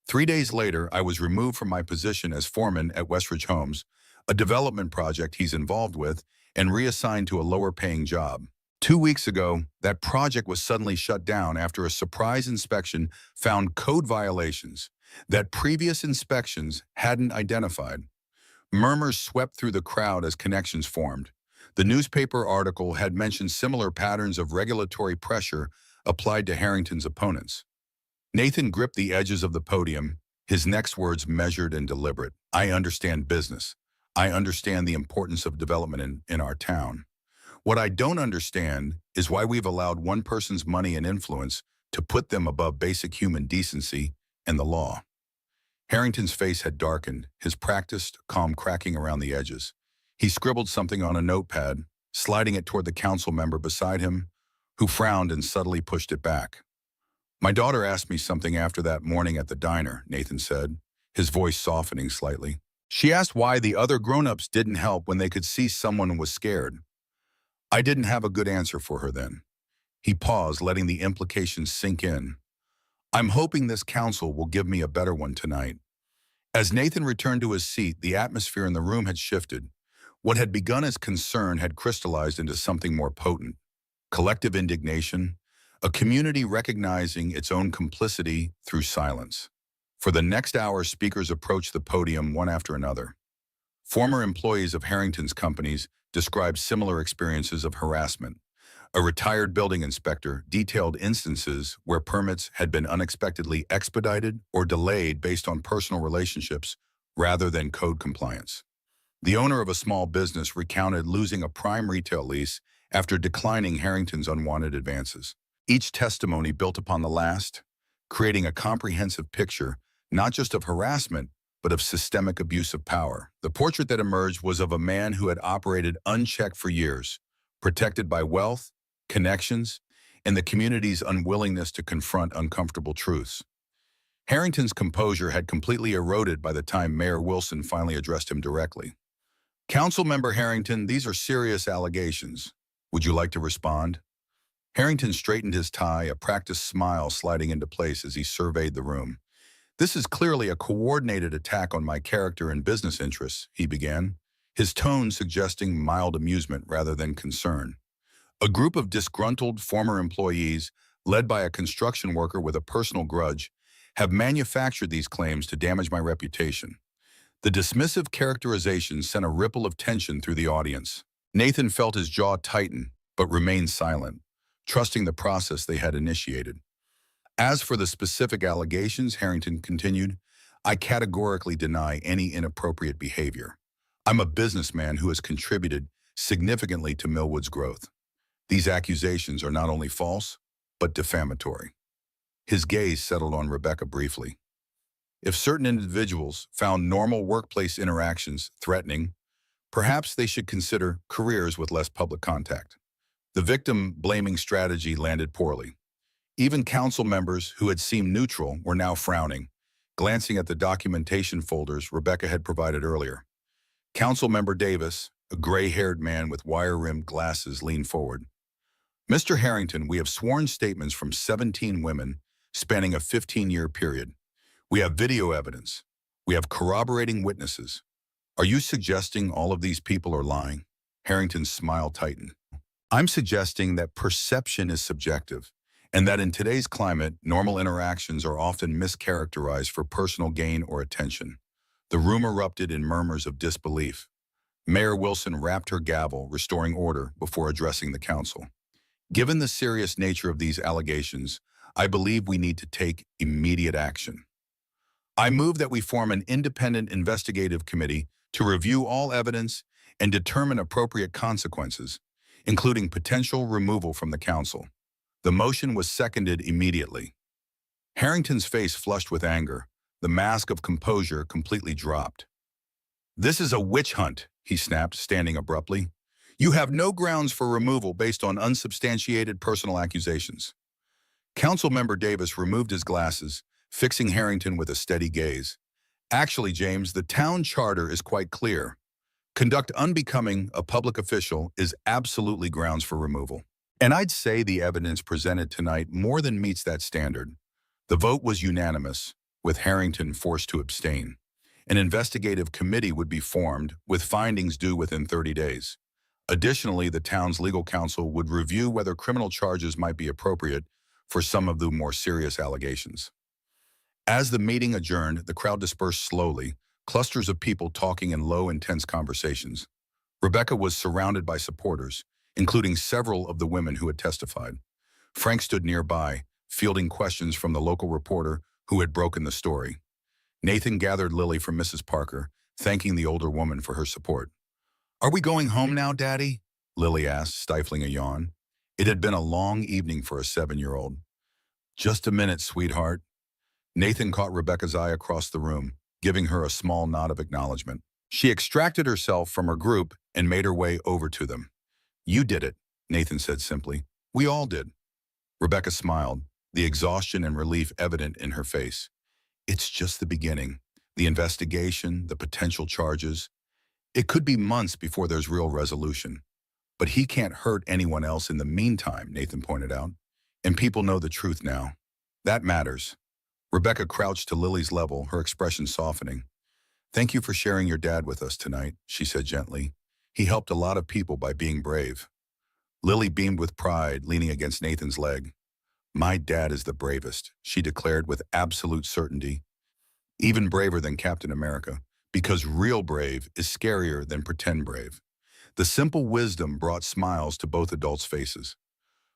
S1: 3 days later, I was removed from my position as foreman at Westridge Homes, a development project he's involved with, and reassigned to a lower-paying job. 2 weeks ago, that project was suddenly shut down after a surprise inspection found code violations that previous inspections hadn't identified. Murmurs swept through the crowd as connections formed. The newspaper article had mentioned similar patterns of regulatory pressure applied to Harrington's opponents. Nathan gripped the edges of the podium, his next words measured and deliberate. I understand business. I understand the importance of development in our town. What I don't understand is why we've allowed one person's money and influence to put them above basic human decency and the law. Harrington's face had darkened, his practiced calm cracking around the edges. He scribbled something on a notepad, sliding it toward the council member beside him, who frowned and subtly pushed it back. My daughter asked me something after that morning at the diner, Nathan said, his voice softening slightly. She asked why the other grown-ups didn't help when they could see someone was scared. I didn't have a good answer for her then. He paused, letting the implications sink in. I'm hoping this council will give me a better one tonight. As Nathan returned to his seat, the atmosphere in the room had shifted. What had begun as concern had crystallized into something more potent. Collective indignation, a community recognizing its own complicity through silence. For the next hour, speakers approached the podium one after another. Former employees of Harrington's companies described similar experiences of harassment. A retired building inspector detailed instances where permits had been unexpectedly expedited or delayed based on personal relationships rather than code compliance. The owner of a small business recounted losing a prime retail lease after declining Harrington's unwanted advances. Each testimony built upon the last, creating a comprehensive picture not just of harassment, but of systemic abuse of power. The portrait that emerged was of a man who had operated unchecked for years, protected by wealth, connections, and the community's unwillingness to confront uncomfortable truths. Harrington's composure had completely eroded by the time Mayor Wilson finally addressed him directly. Councilmember Harrington, these are serious allegations. Would you like to respond? Harrington straightened his tie, a practiced smile sliding into place as he surveyed the room. This is clearly a coordinated attack on my character and business interests, he began, his tone suggesting mild amusement rather than concern. A group of disgruntled former employees, led by a construction worker with a personal grudge, have manufactured these claims to damage my reputation. The dismissive characterization sent a ripple of tension through the audience. Nathan felt his jaw tighten, but remained silent, trusting the process they had initiated. As for the specific allegations, Harrington continued, I categorically deny any inappropriate behavior. I'm a businessman who has contributed significantly to Millwood's growth. These accusations are not only false, but defamatory. His gaze settled on Rebecca briefly. If certain individuals found normal workplace interactions threatening, perhaps they should consider careers with less public contact. The victim-blaming strategy landed poorly. Even council members who had seemed neutral were now frowning, glancing at the documentation folders Rebecca had provided earlier. Council member Davis, a gray-haired man with wire-rimmed glasses, leaned forward. Mr. Harrington, we have sworn statements from 17 women spanning a 15-year period. We have video evidence. We have corroborating witnesses. Are you suggesting all of these people are lying? Harrington's smile tightened. I'm suggesting that perception is subjective, and that in today's climate, normal interactions are often mischaracterized for personal gain or attention. The room erupted in murmurs of disbelief. Mayor Wilson rapped her gavel, restoring order before addressing the council. Given the serious nature of these allegations, I believe we need to take immediate action. I move that we form an independent investigative committee to review all evidence and determine appropriate consequences, including potential removal from the council. The motion was seconded immediately. Harrington's face flushed with anger. The mask of composure completely dropped. This is a witch hunt, he snapped, standing abruptly. You have no grounds for removal based on unsubstantiated personal accusations. Councilmember Davis removed his glasses, fixing Harrington with a steady gaze. Actually, James, the town charter is quite clear. Conduct unbecoming a public official is absolutely grounds for removal. And I'd say the evidence presented tonight more than meets that standard. The vote was unanimous, with Harrington forced to abstain. An investigative committee would be formed, with findings due within 30 days. Additionally, the town's legal counsel would review whether criminal charges might be appropriate for some of the more serious allegations. As the meeting adjourned, the crowd dispersed slowly, clusters of people talking in low, intense conversations. Rebecca was surrounded by supporters, including several of the women who had testified. Frank stood nearby, fielding questions from the local reporter who had broken the story. Nathan gathered Lily from Mrs. Parker, thanking the older woman for her support. Are we going home now, Daddy? Lily asked, stifling a yawn. It had been a long evening for a 7-year-old. Just a minute, sweetheart. Nathan caught Rebecca's eye across the room, giving her a small nod of acknowledgement. She extracted herself from her group and made her way over to them. You did it, Nathan said simply. We all did. Rebecca smiled, the exhaustion and relief evident in her face. It's just the beginning. The investigation, the potential charges. It could be months before there's real resolution. But he can't hurt anyone else in the meantime, Nathan pointed out. And people know the truth now. That matters. Rebecca crouched to Lily's level, her expression softening. Thank you for sharing your dad with us tonight, she said gently. He helped a lot of people by being brave. Lily beamed with pride, leaning against Nathan's leg. My dad is the bravest, she declared with absolute certainty. Even braver than Captain America, because real brave is scarier than pretend brave. The simple wisdom brought smiles to both adults' faces.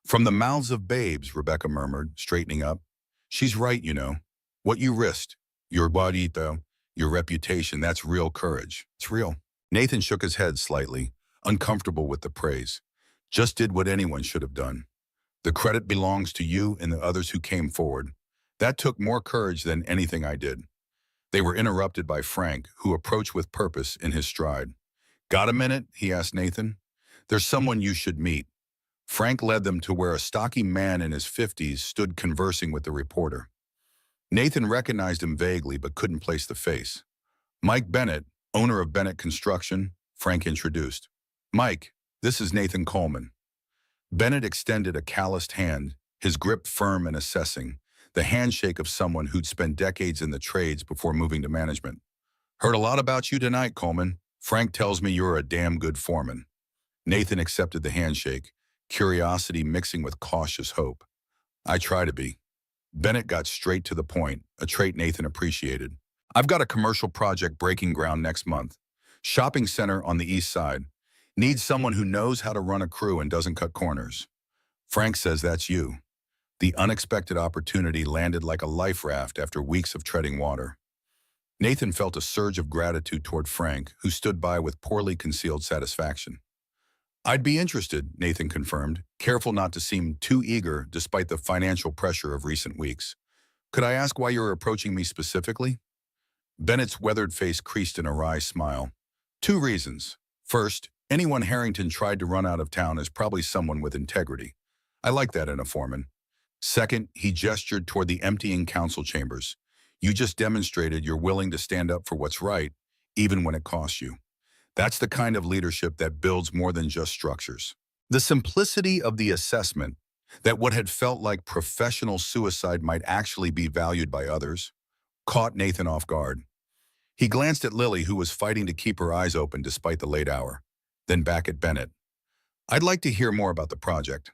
S1: From the mouths of babes, Rebecca murmured, straightening up. She's right, you know. What you risked, your body, though, your reputation, that's real courage. It's real. Nathan shook his head slightly, uncomfortable with the praise. Just did what anyone should have done. The credit belongs to you and the others who came forward. That took more courage than anything I did. They were interrupted by Frank, who approached with purpose in his stride. Got a minute? He asked Nathan. There's someone you should meet. Frank led them to where a stocky man in his 50s stood conversing with the reporter. Nathan recognized him vaguely but couldn't place the face. Mike Bennett, owner of Bennett Construction, Frank introduced. Mike, this is Nathan Coleman. Bennett extended a calloused hand, his grip firm and assessing, the handshake of someone who'd spent decades in the trades before moving to management. Heard a lot about you tonight, Coleman. Frank tells me you're a damn good foreman. Nathan accepted the handshake, curiosity mixing with cautious hope. I try to be. Bennett got straight to the point, a trait Nathan appreciated. I've got a commercial project breaking ground next month. Shopping center on the east side. Needs someone who knows how to run a crew and doesn't cut corners. Frank says that's you. The unexpected opportunity landed like a life raft after weeks of treading water. Nathan felt a surge of gratitude toward Frank, who stood by with poorly concealed satisfaction. I'd be interested, Nathan confirmed, careful not to seem too eager despite the financial pressure of recent weeks. Could I ask why you're approaching me specifically? Bennett's weathered face creased in a wry smile. Two reasons. First, anyone Harrington tried to run out of town is probably someone with integrity. I like that in a foreman. Second, he gestured toward the emptying council chambers. You just demonstrated you're willing to stand up for what's right, even when it costs you. That's the kind of leadership that builds more than just structures. The simplicity of the assessment, that what had felt like professional suicide might actually be valued by others, caught Nathan off guard. He glanced at Lily, who was fighting to keep her eyes open despite the late hour, then back at Bennett. I'd like to hear more about the project.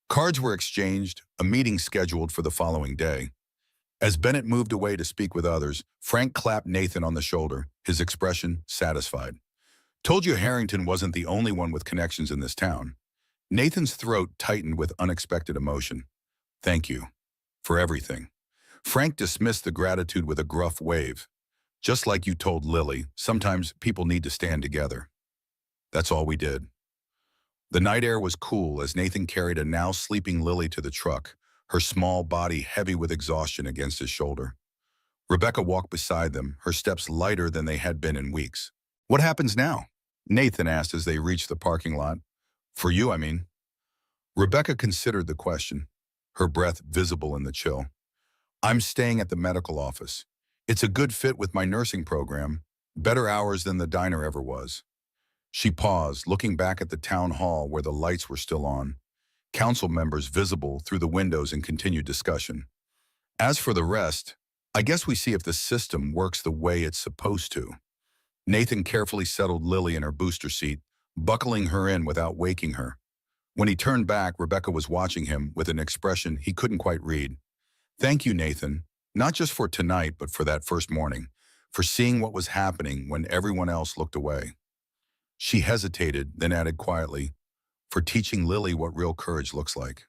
S1: Cards were exchanged, a meeting scheduled for the following day. As Bennett moved away to speak with others, Frank clapped Nathan on the shoulder, his expression satisfied. Told you Harrington wasn't the only one with connections in this town. Nathan's throat tightened with unexpected emotion. Thank you. For everything. Frank dismissed the gratitude with a gruff wave. Just like you told Lily, sometimes people need to stand together. That's all we did. The night air was cool as Nathan carried a now sleeping Lily to the truck, her small body heavy with exhaustion against his shoulder. Rebecca walked beside them, her steps lighter than they had been in weeks. What happens now? Nathan asked as they reached the parking lot. For you, I mean. Rebecca considered the question, her breath visible in the chill. I'm staying at the medical office. It's a good fit with my nursing program, better hours than the diner ever was. She paused, looking back at the town hall where the lights were still on, council members visible through the windows in continued discussion. As for the rest, I guess we see if the system works the way it's supposed to. Nathan carefully settled Lily in her booster seat, buckling her in without waking her. When he turned back, Rebecca was watching him with an expression he couldn't quite read. Thank you, Nathan, not just for tonight, but for that first morning, for seeing what was happening when everyone else looked away. She hesitated, then added quietly, for teaching Lily what real courage looks like.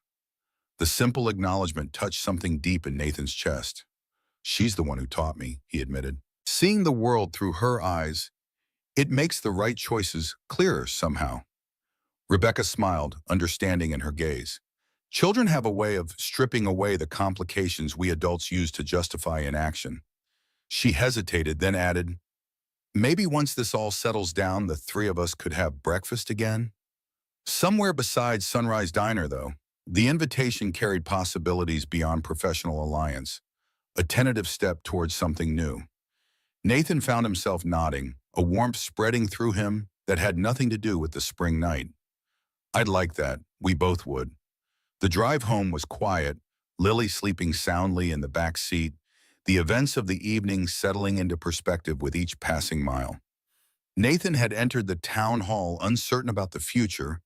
S1: The simple acknowledgement touched something deep in Nathan's chest. She's the one who taught me, he admitted. Seeing the world through her eyes, it makes the right choices clearer somehow. Rebecca smiled, understanding in her gaze. Children have a way of stripping away the complications we adults use to justify inaction. She hesitated, then added, maybe once this all settles down, the three of us could have breakfast again? Somewhere besides Sunrise Diner, though, the invitation carried possibilities beyond professional alliance, a tentative step towards something new. Nathan found himself nodding, a warmth spreading through him that had nothing to do with the spring night. I'd like that. We both would. The drive home was quiet, Lily sleeping soundly in the back seat, the events of the evening settling into perspective with each passing mile. Nathan had entered the town hall uncertain about the future,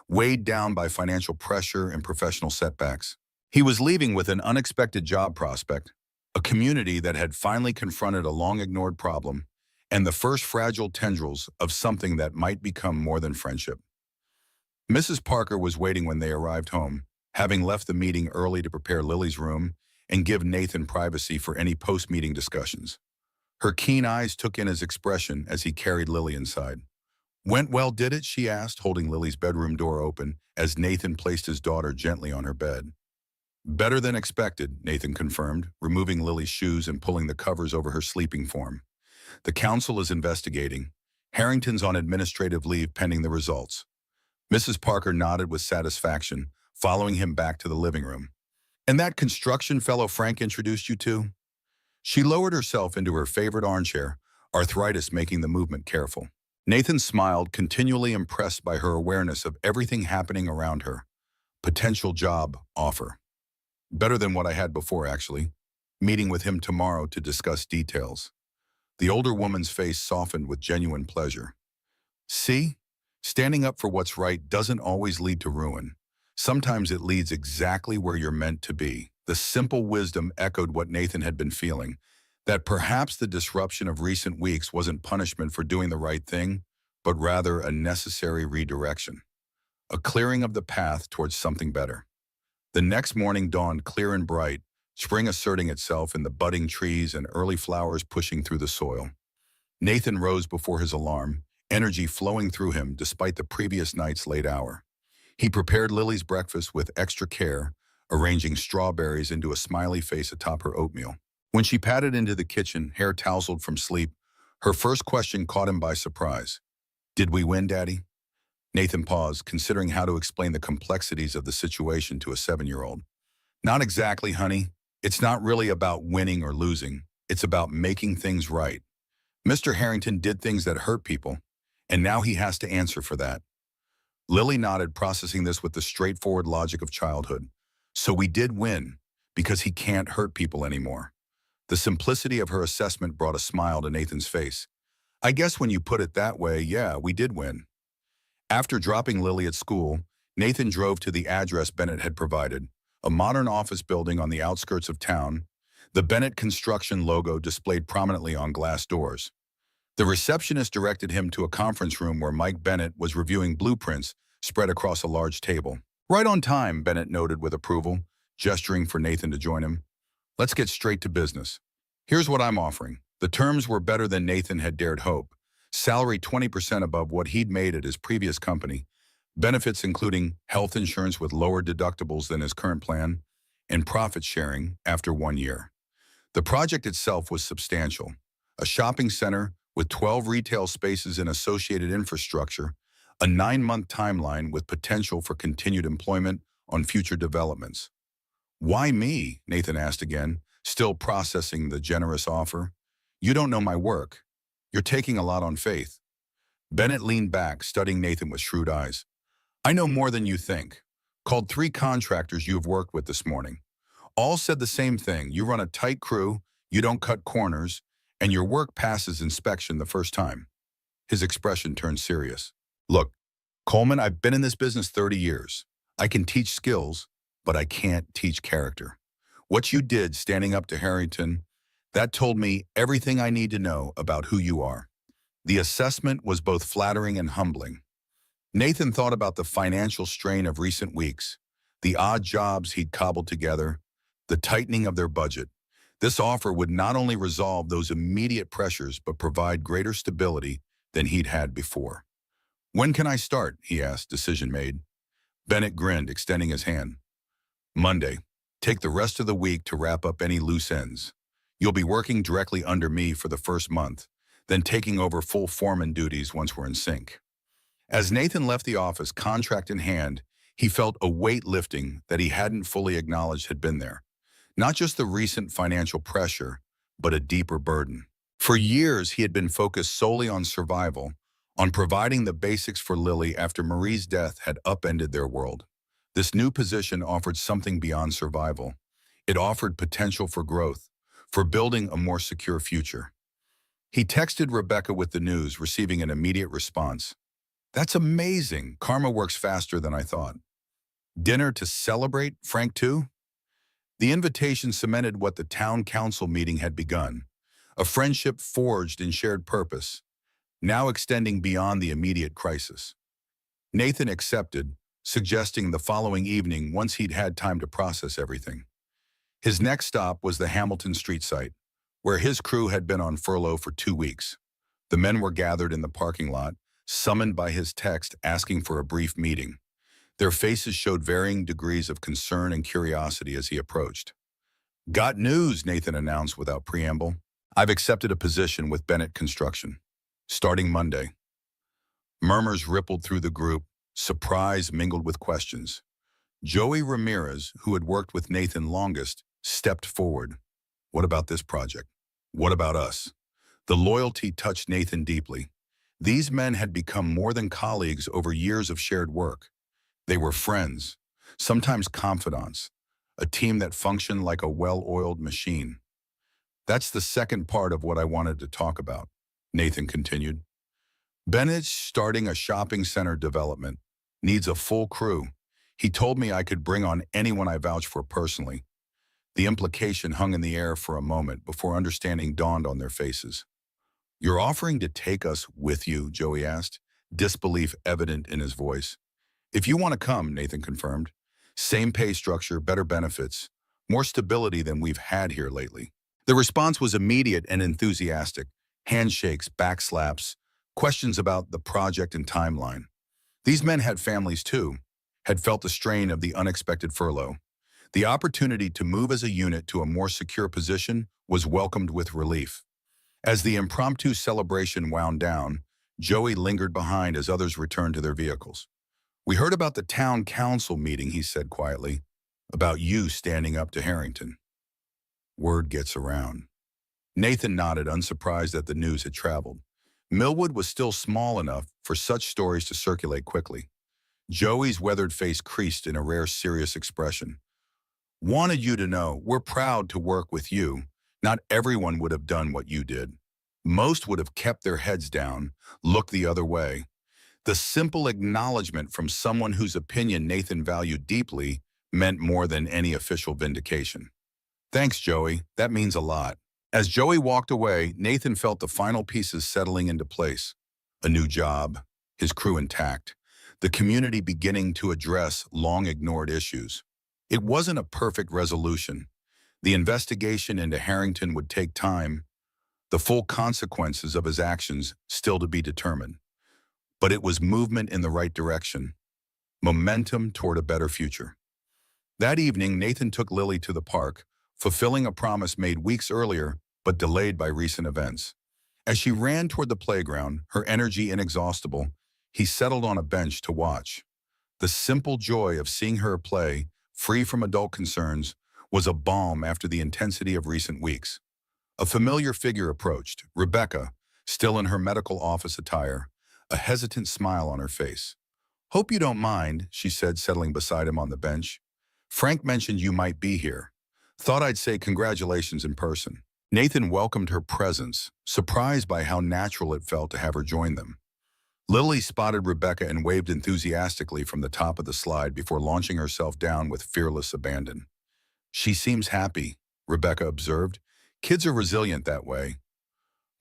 S1: weighed down by financial pressure and professional setbacks. He was leaving with an unexpected job prospect, a community that had finally confronted a long-ignored problem, and the first fragile tendrils of something that might become more than friendship. Mrs. Parker was waiting when they arrived home, having left the meeting early to prepare Lily's room and give Nathan privacy for any post-meeting discussions. Her keen eyes took in his expression as he carried Lily inside. Went well, did it? She asked, holding Lily's bedroom door open as Nathan placed his daughter gently on her bed. Better than expected, Nathan confirmed, removing Lily's shoes and pulling the covers over her sleeping form. The council is investigating. Harrington's on administrative leave pending the results. Mrs. Parker nodded with satisfaction, following him back to the living room. And that construction fellow Frank introduced you to? She lowered herself into her favorite armchair, arthritis making the movement careful. Nathan smiled, continually impressed by her awareness of everything happening around her. Potential job offer. Better than what I had before, actually. Meeting with him tomorrow to discuss details. The older woman's face softened with genuine pleasure. See? Standing up for what's right doesn't always lead to ruin. Sometimes it leads exactly where you're meant to be. The simple wisdom echoed what Nathan had been feeling, that perhaps the disruption of recent weeks wasn't punishment for doing the right thing, but rather a necessary redirection, a clearing of the path towards something better. The next morning dawned clear and bright, spring asserting itself in the budding trees and early flowers pushing through the soil. Nathan rose before his alarm, energy flowing through him despite the previous night's late hour. He prepared Lily's breakfast with extra care, arranging strawberries into a smiley face atop her oatmeal. When she padded into the kitchen, hair tousled from sleep, her first question caught him by surprise. "Did we win, Daddy?" Nathan paused, considering how to explain the complexities of the situation to a 7-year-old. "Not exactly, honey. It's not really about winning or losing. It's about making things right. Mr. Harrington did things that hurt people, and now he has to answer for that." Lily nodded, processing this with the straightforward logic of childhood. "So we did win, because he can't hurt people anymore." The simplicity of her assessment brought a smile to Nathan's face. "I guess when you put it that way, yeah, we did win." After dropping Lily at school, Nathan drove to the address Bennett had provided, a modern office building on the outskirts of town, the Bennett Construction logo displayed prominently on glass doors. The receptionist directed him to a conference room where Mike Bennett was reviewing blueprints spread across a large table. "Right on time," Bennett noted with approval, gesturing for Nathan to join him. "Let's get straight to business. Here's what I'm offering." The terms were better than Nathan had dared hope. Salary 20% above what he'd made at his previous company, benefits including health insurance with lower deductibles than his current plan, and profit sharing after 1 year. The project itself was substantial. A shopping center with 12 retail spaces and associated infrastructure, a 9-month timeline with potential for continued employment on future developments. "Why me?" Nathan asked again, still processing the generous offer. "You don't know my work. You're taking a lot on faith." Bennett leaned back, studying Nathan with shrewd eyes. "I know more than you think. Called 3 contractors you've worked with this morning. All said the same thing. You run a tight crew, you don't cut corners, and your work passes inspection the first time." His expression turned serious. "Look, Coleman, I've been in this business 30 years. I can teach skills, but I can't teach character. What you did standing up to Harrington, that told me everything I need to know about who you are." The assessment was both flattering and humbling. Nathan thought about the financial strain of recent weeks, the odd jobs he'd cobbled together, the tightening of their budget. This offer would not only resolve those immediate pressures but provide greater stability than he'd had before. "When can I start?" he asked, decision made. Bennett grinned, extending his hand. "Monday. Take the rest of the week to wrap up any loose ends. You'll be working directly under me for the first month, then taking over full foreman duties once we're in sync." As Nathan left the office, contract in hand, he felt a weight lifting that he hadn't fully acknowledged had been there. Not just the recent financial pressure, but a deeper burden. For years, he had been focused solely on survival, on providing the basics for Lily after Marie's death had upended their world. This new position offered something beyond survival. It offered potential for growth, for building a more secure future. He texted Rebecca with the news, receiving an immediate response. "That's amazing. Karma works faster than I thought." "Dinner to celebrate, Frank too?" The invitation cemented what the town council meeting had begun, a friendship forged in shared purpose, now extending beyond the immediate crisis. Nathan accepted, suggesting the following evening once he'd had time to process everything. His next stop was the Hamilton Street site, where his crew had been on furlough for 2 weeks. The men were gathered in the parking lot, summoned by his text asking for a brief meeting. Their faces showed varying degrees of concern and curiosity as he approached. "Got news," Nathan announced without preamble. "I've accepted a position with Bennett Construction, starting Monday." Murmurs rippled through the group, surprise mingled with questions. Joey Ramirez, who had worked with Nathan longest, stepped forward. "What about this project? What about us?" The loyalty touched Nathan deeply. These men had become more than colleagues over years of shared work. They were friends, sometimes confidants, a team that functioned like a well-oiled machine. "That's the second part of what I wanted to talk about," Nathan continued. "Bennett's starting a shopping center development, needs a full crew. He told me I could bring on anyone I vouch for personally." The implication hung in the air for a moment before understanding dawned on their faces. "You're offering to take us with you?" Joey asked, disbelief evident in his voice. "If you want to come," Nathan confirmed. "Same pay structure, better benefits, More stability than we've had here lately. The response was immediate and enthusiastic. Handshakes, backslaps, questions about the project and timeline. These men had families too, had felt the strain of the unexpected furlough. The opportunity to move as a unit to a more secure position was welcomed with relief. As the impromptu celebration wound down, Joey lingered behind as others returned to their vehicles. "We heard about the town council meeting," he said quietly, "about you standing up to Harrington. Word gets around." Nathan nodded, unsurprised that the news had traveled. Millwood was still small enough for such stories to circulate quickly. Joey's weathered face creased in a rare serious expression. "Wanted you to know, we're proud to work with you. Not everyone would have done what you did. Most would have kept their heads down, looked the other way." The simple acknowledgement from someone whose opinion Nathan valued deeply meant more than any official vindication. "Thanks, Joey. That means a lot." As Joey walked away, Nathan felt the final pieces settling into place. A new job, his crew intact, the community beginning to address long-ignored issues. It wasn't a perfect resolution. The investigation into Harrington would take time, the full consequences of his actions still to be determined. But it was movement in the right direction, momentum toward a better future. That evening, Nathan took Lily to the park, fulfilling a promise made weeks earlier but delayed by recent events. As she ran toward the playground, her energy inexhaustible, he settled on a bench to watch. The simple joy of seeing her play, free from adult concerns, was a balm after the intensity of recent weeks. A familiar figure approached, Rebecca, still in her medical office attire, a hesitant smile on her face. "Hope you don't mind," she said, settling beside him on the bench. "Frank mentioned you might be here. Thought I'd say congratulations in person." Nathan welcomed her presence, surprised by how natural it felt to have her join them. Lily spotted Rebecca and waved enthusiastically from the top of the slide before launching herself down with fearless abandon. "She seems happy," Rebecca observed. "Kids are resilient that way."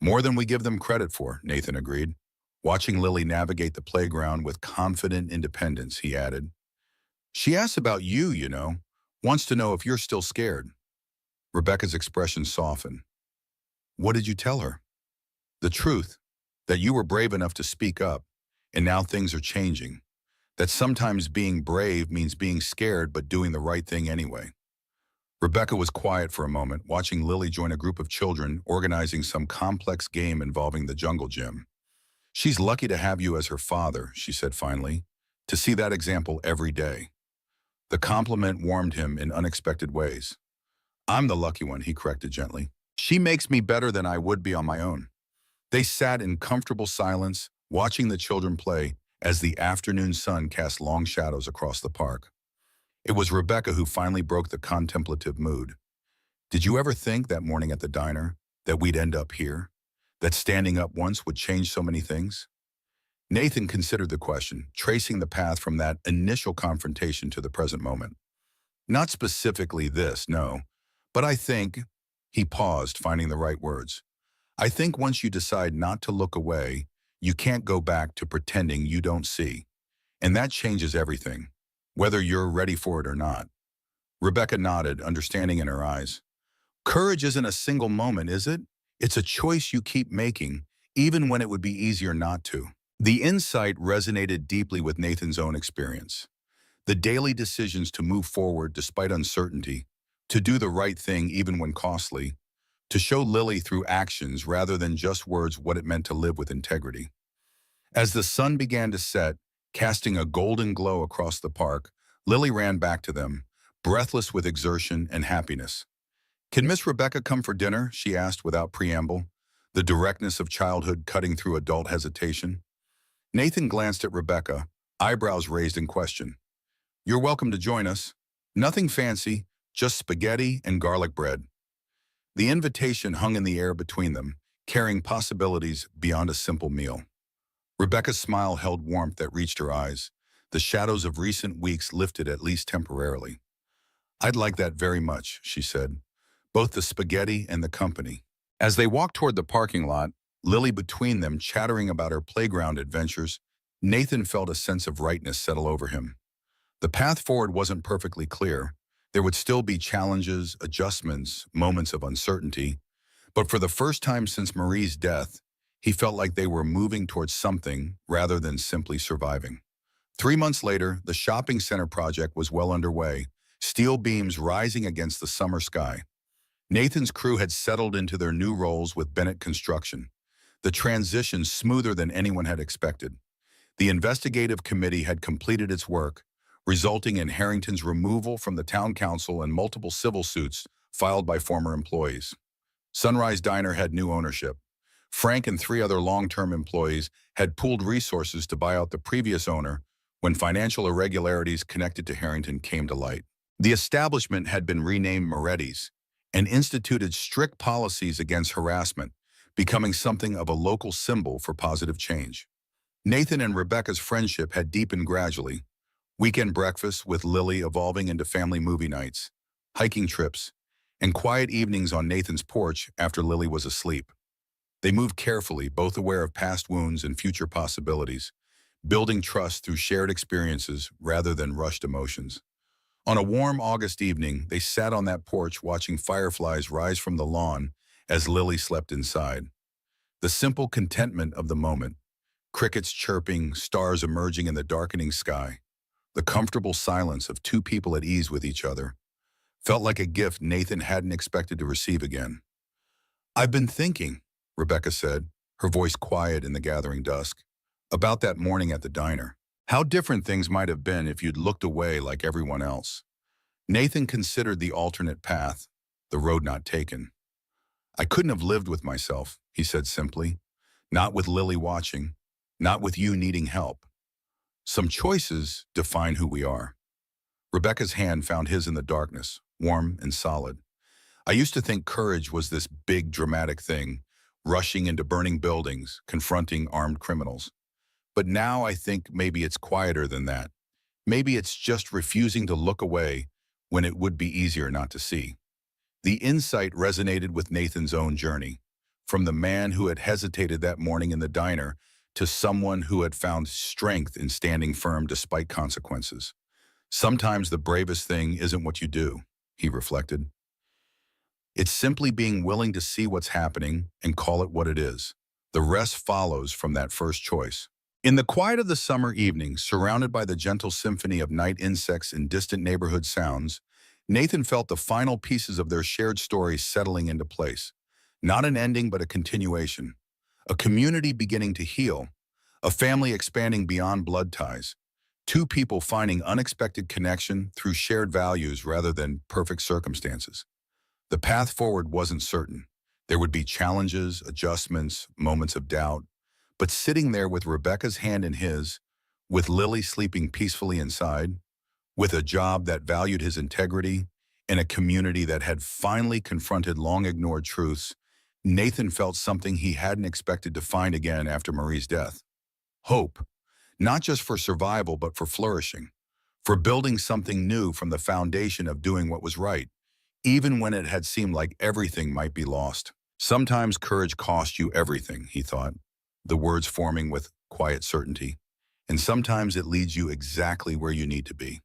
S1: "More than we give them credit for," Nathan agreed. Watching Lily navigate the playground with confident independence, he added, "She asks about you, you know. Wants to know if you're still scared." Rebecca's expression softened. "What did you tell her?" "The truth, that you were brave enough to speak up, and now things are changing. That sometimes being brave means being scared but doing the right thing anyway." Rebecca was quiet for a moment, watching Lily join a group of children organizing some complex game involving the jungle gym. "She's lucky to have you as her father," she said finally, "to see that example every day." The compliment warmed him in unexpected ways. "I'm the lucky one," he corrected gently. "She makes me better than I would be on my own." They sat in comfortable silence, watching the children play as the afternoon sun cast long shadows across the park. It was Rebecca who finally broke the contemplative mood. "Did you ever think that morning at the diner that we'd end up here? That standing up once would change so many things?" Nathan considered the question, tracing the path from that initial confrontation to the present moment. "Not specifically this, no. But I think," he paused, finding the right words, "I think once you decide not to look away, you can't go back to pretending you don't see. And that changes everything, whether you're ready for it or not." Rebecca nodded, understanding in her eyes. "Courage isn't a single moment, is it? It's a choice you keep making, even when it would be easier not to." The insight resonated deeply with Nathan's own experience. The daily decisions to move forward despite uncertainty, to do the right thing even when costly, to show Lily through actions rather than just words what it meant to live with integrity. As the sun began to set, casting a golden glow across the park, Lily ran back to them, breathless with exertion and happiness. "Can Miss Rebecca come for dinner?" she asked without preamble, the directness of childhood cutting through adult hesitation. Nathan glanced at Rebecca, eyebrows raised in question. "You're welcome to join us. Nothing fancy, just spaghetti and garlic bread." The invitation hung in the air between them, carrying possibilities beyond a simple meal. Rebecca's smile held warmth that reached her eyes. The shadows of recent weeks lifted at least temporarily. "I'd like that very much," she said. "Both the spaghetti and the company." As they walked toward the parking lot, Lily between them chattering about her playground adventures, Nathan felt a sense of rightness settle over him. The path forward wasn't perfectly clear. There would still be challenges, adjustments, moments of uncertainty, but for the first time since Marie's death, he felt like they were moving towards something rather than simply surviving. 3 months later, the shopping center project was well underway, steel beams rising against the summer sky. Nathan's crew had settled into their new roles with Bennett Construction, the transition smoother than anyone had expected. The investigative committee had completed its work, resulting in Harrington's removal from the town council and multiple civil suits filed by former employees. Sunrise Diner had new ownership. Frank and 3 other long-term employees had pooled resources to buy out the previous owner when financial irregularities connected to Harrington came to light. The establishment had been renamed Moretti's and instituted strict policies against harassment, becoming something of a local symbol for positive change. Nathan and Rebecca's friendship had deepened gradually, weekend breakfasts with Lily evolving into family movie nights, hiking trips, and quiet evenings on Nathan's porch after Lily was asleep. They moved carefully, both aware of past wounds and future possibilities, building trust through shared experiences rather than rushed emotions. On a warm August evening, they sat on that porch watching fireflies rise from the lawn as Lily slept inside. The simple contentment of the moment, crickets chirping, stars emerging in the darkening sky, the comfortable silence of two people at ease with each other, felt like a gift Nathan hadn't expected to receive again. "I've been thinking," Rebecca said, her voice quiet in the gathering dusk, "about that morning at the diner. How different things might have been if you'd looked away like everyone else." Nathan considered the alternate path, the road not taken. "I couldn't have lived with myself," he said simply. "Not with Lily watching, not with you needing help. Some choices define who we are." Rebecca's hand found his in the darkness, warm and solid. "I used to think courage was this big, dramatic thing, rushing into burning buildings, confronting armed criminals. But now I think maybe it's quieter than that. Maybe it's just refusing to look away when it would be easier not to see." The insight resonated with Nathan's own journey, from the man who had hesitated that morning in the diner to someone who had found strength in standing firm despite consequences. "Sometimes the bravest thing isn't what you do," he reflected. "It's simply being willing to see what's happening and call it what it is. The rest follows from that first choice." In the quiet of the summer evening, surrounded by the gentle symphony of night insects and distant neighborhood sounds, Nathan felt the final pieces of their shared story settling into place. Not an ending, but a continuation. A community beginning to heal. A family expanding beyond blood ties. Two people finding unexpected connection through shared values rather than perfect circumstances. The path forward wasn't certain. There would be challenges, adjustments, moments of doubt. But sitting there with Rebecca's hand in his, with Lily sleeping peacefully inside, with a job that valued his integrity, in a community that had finally confronted long-ignored truths, Nathan felt something he hadn't expected to find again after Marie's death. Hope, not just for survival but for flourishing, for building something new from the foundation of doing what was right, even when it had seemed like everything might be lost. "Sometimes courage costs you everything," he thought, the words forming with quiet certainty. "And sometimes it leads you exactly where you need to be."